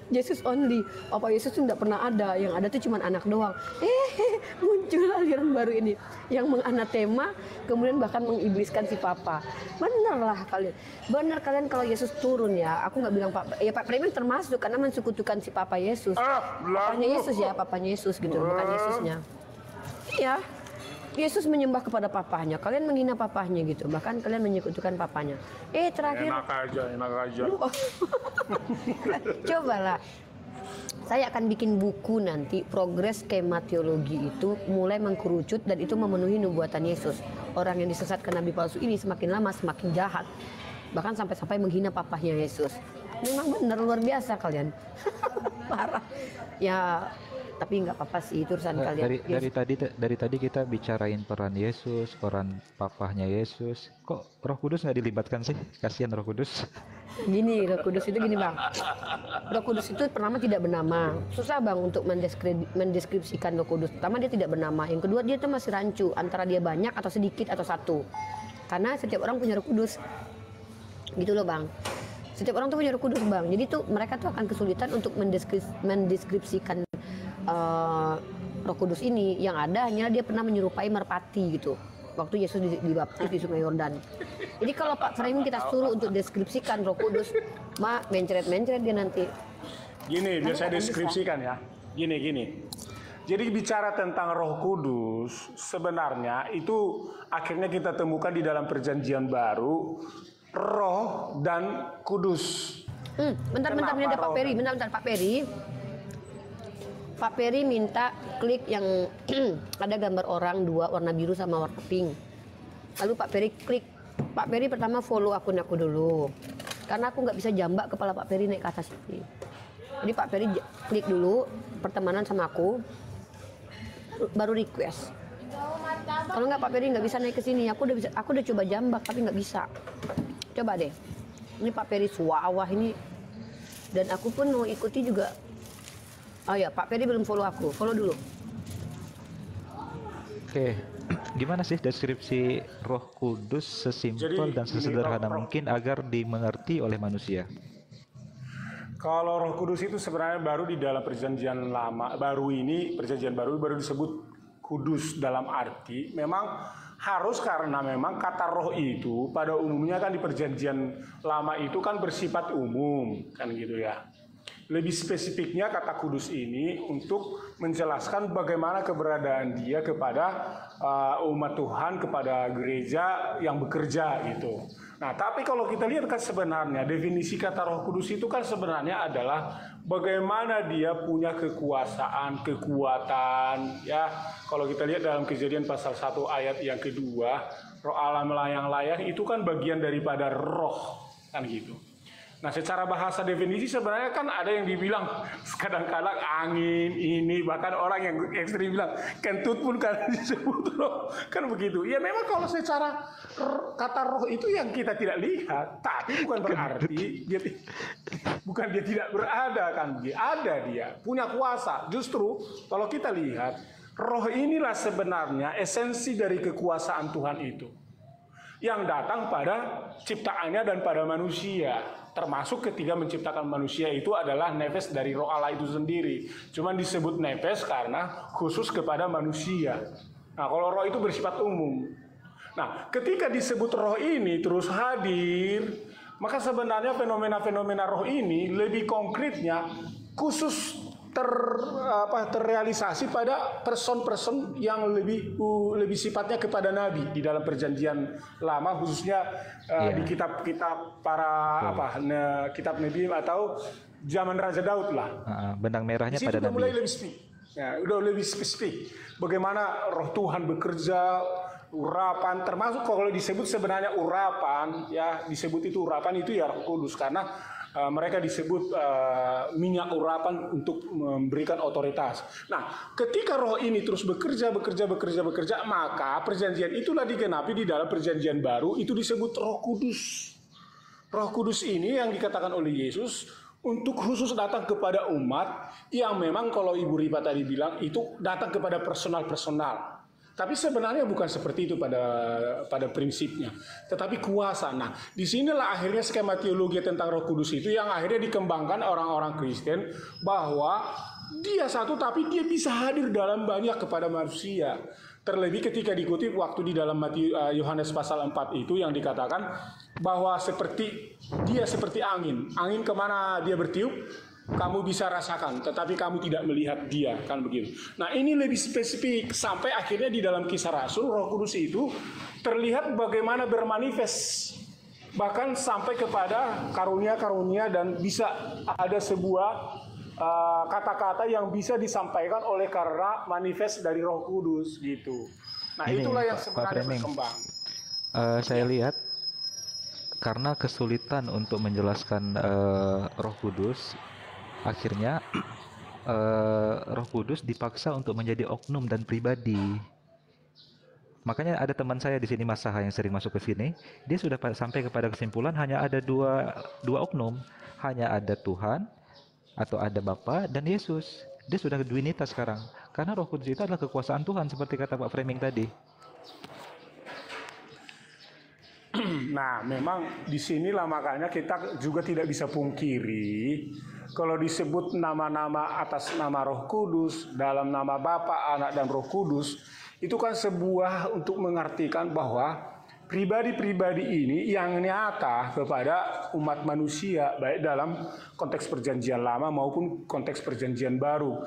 [SPEAKER 3] Yesus only. Papa Yesus itu nggak pernah ada, yang ada tuh cuma anak doang. Muncul aliran baru ini yang menganatema, kemudian bahkan mengibliskan si Papa. Bener lah kalian. Bener kalian kalau Yesus turun ya. Aku nggak bilang Pak Framing termasuk karena mensekutukan si Papa Yesus. Papanya Yesus ya, papanya Yesus gitu, bukan Yesusnya. Iya. Yesus menyembah kepada papahnya, kalian menghina papahnya gitu, bahkan kalian menyekutukan papahnya. Terakhir
[SPEAKER 1] Enak aja.
[SPEAKER 3] Cobalah. Saya akan bikin buku nanti, progres skema teologi itu mulai mengkerucut dan itu memenuhi nubuatan Yesus. Orang yang disesatkan nabi palsu ini semakin lama semakin jahat. Bahkan sampai-sampai menghina papahnya Yesus. Memang benar luar biasa kalian. Parah. Ya Tapi nggak apa-apa sih, itu urusan kalian.
[SPEAKER 2] Dari tadi kita bicarain peran Yesus, peran papahnya Yesus. Kok Roh Kudus nggak dilibatkan sih? Kasihan Roh Kudus.
[SPEAKER 3] Gini, Roh Kudus itu gini bang. Roh Kudus itu pertama tidak bernama. Susah bang untuk mendeskripsikan Roh Kudus. Pertama dia tidak bernama. Yang kedua dia itu masih rancu antara dia banyak atau sedikit atau satu. Karena setiap orang punya Roh Kudus. Gitu loh bang. Setiap orang tuh punya Roh Kudus bang. Jadi tuh mereka tuh akan kesulitan untuk mendeskripsikan Roh Kudus ini. Yang ada hanya dia pernah menyerupai merpati gitu. Waktu Yesus dibaptis di Sungai Yordan. Jadi kalau Pak Frame kita suruh untuk deskripsikan Roh Kudus, mencret-mencret dia nanti.
[SPEAKER 1] Gini, biar saya deskripsikan ya. Gini. Jadi bicara tentang Roh Kudus, sebenarnya itu akhirnya kita temukan di dalam Perjanjian Baru, Roh dan Kudus.
[SPEAKER 3] Bentar, ini ada Pak Peri. Bentar, Pak Peri. Pak Peri minta klik yang ada gambar orang dua, warna biru sama warna pink. Lalu Pak Peri klik. Pak Peri pertama follow akun aku dulu. Karena aku nggak bisa jambak kepala Pak Peri naik ke atas ini. Jadi Pak Peri klik dulu pertemanan sama aku, baru request. Kalau nggak Pak Peri nggak bisa naik ke sini. Aku udah coba jambak tapi nggak bisa. Coba deh. Ini Pak Peri suawah ini. Dan aku pun mau ikuti juga. Oh ya, Pak Peri belum follow aku. Follow dulu.
[SPEAKER 2] Oke. Gimana sih deskripsi Roh Kudus sesimpel dan sesederhana mungkin agar dimengerti oleh manusia?
[SPEAKER 1] Kalau Roh Kudus itu sebenarnya baru di dalam Perjanjian Lama, Perjanjian Baru disebut kudus dalam arti memang harus, karena memang kata roh itu pada umumnya kan di Perjanjian Lama itu kan bersifat umum kan gitu ya. Lebih spesifiknya kata kudus ini untuk menjelaskan bagaimana keberadaan dia kepada umat Tuhan, kepada gereja yang bekerja gitu. Nah, tapi kalau kita lihat kan sebenarnya definisi kata Roh Kudus itu kan sebenarnya adalah bagaimana dia punya kekuasaan, kekuatan ya. Kalau kita lihat dalam Kejadian pasal 1 ayat yang kedua, roh Allah melayang-layang itu kan bagian daripada roh kan gitu. Nah, secara bahasa definisi sebenarnya kan ada yang dibilang kadang-kadang angin ini, bahkan orang yang ekstrim bilang kentut pun kan disebut roh, kan begitu. Ya memang kalau secara kata roh itu yang kita tidak lihat, tapi bukan berarti dia tidak berada kan, ada dia punya kuasa. Justru kalau kita lihat roh inilah sebenarnya esensi dari kekuasaan Tuhan itu, yang datang pada ciptaannya dan pada manusia. Termasuk ketika menciptakan manusia itu adalah nefes dari roh Allah itu sendiri. Cuman disebut nefes karena khusus kepada manusia. Nah, kalau roh itu bersifat umum. Nah, ketika disebut roh ini terus hadir, maka sebenarnya fenomena-fenomena roh ini lebih konkretnya khusus terrealisasi pada person-person yang lebih sifatnya kepada nabi di dalam Perjanjian Lama, khususnya di kitab-kitab kitab nabi atau zaman Raja Daud lah.
[SPEAKER 2] Benang merahnya pada nabi.
[SPEAKER 1] Mulai lebih spesifik bagaimana roh Tuhan bekerja, urapan, termasuk kalau disebut sebenarnya urapan ya, disebut itu urapan itu ya Roh Kudus, karena mereka disebut minyak urapan untuk memberikan otoritas. Nah, ketika roh ini terus bekerja, maka perjanjian itulah digenapi di dalam Perjanjian Baru, itu disebut Roh Kudus. Roh Kudus ini yang dikatakan oleh Yesus untuk khusus datang kepada umat yang memang kalau Ibu Ripa tadi bilang itu datang kepada personal. Tapi sebenarnya bukan seperti itu pada prinsipnya, tetapi kuasa. Nah, disinilah akhirnya skema teologi tentang Roh Kudus itu yang akhirnya dikembangkan orang-orang Kristen, bahwa dia satu tapi dia bisa hadir dalam banyak kepada manusia. Terlebih ketika dikutip waktu di dalam Yohanes pasal 4 itu yang dikatakan bahwa dia seperti angin. Angin kemana dia bertiup, kamu bisa rasakan, tetapi kamu tidak melihat dia, kan begitu. Nah, ini lebih spesifik, sampai akhirnya di dalam Kisah Rasul, Roh Kudus itu terlihat bagaimana bermanifest, bahkan sampai kepada karunia-karunia, dan bisa ada sebuah kata-kata yang bisa disampaikan oleh karena manifest dari Roh Kudus gitu. Nah, itulah yang sebenarnya berkembang.
[SPEAKER 2] Saya lihat karena kesulitan untuk menjelaskan Roh Kudus, akhirnya Roh Kudus dipaksa untuk menjadi oknum dan pribadi. Makanya ada teman saya di sini, Mas Saha, yang sering masuk ke sini, dia sudah sampai kepada kesimpulan hanya ada dua oknum, hanya ada Tuhan atau ada Bapa dan Yesus. Dia sudah duinitas sekarang, karena Roh Kudus itu adalah kekuasaan Tuhan seperti kata Pak Framing tadi.
[SPEAKER 1] Nah, memang disinilah makanya kita juga tidak bisa pungkiri kalau disebut nama-nama atas nama Roh Kudus, dalam nama Bapa, Anak, dan Roh Kudus, itu kan sebuah untuk mengartikan bahwa pribadi-pribadi ini yang nyata kepada umat manusia, baik dalam konteks perjanjian lama maupun konteks perjanjian baru.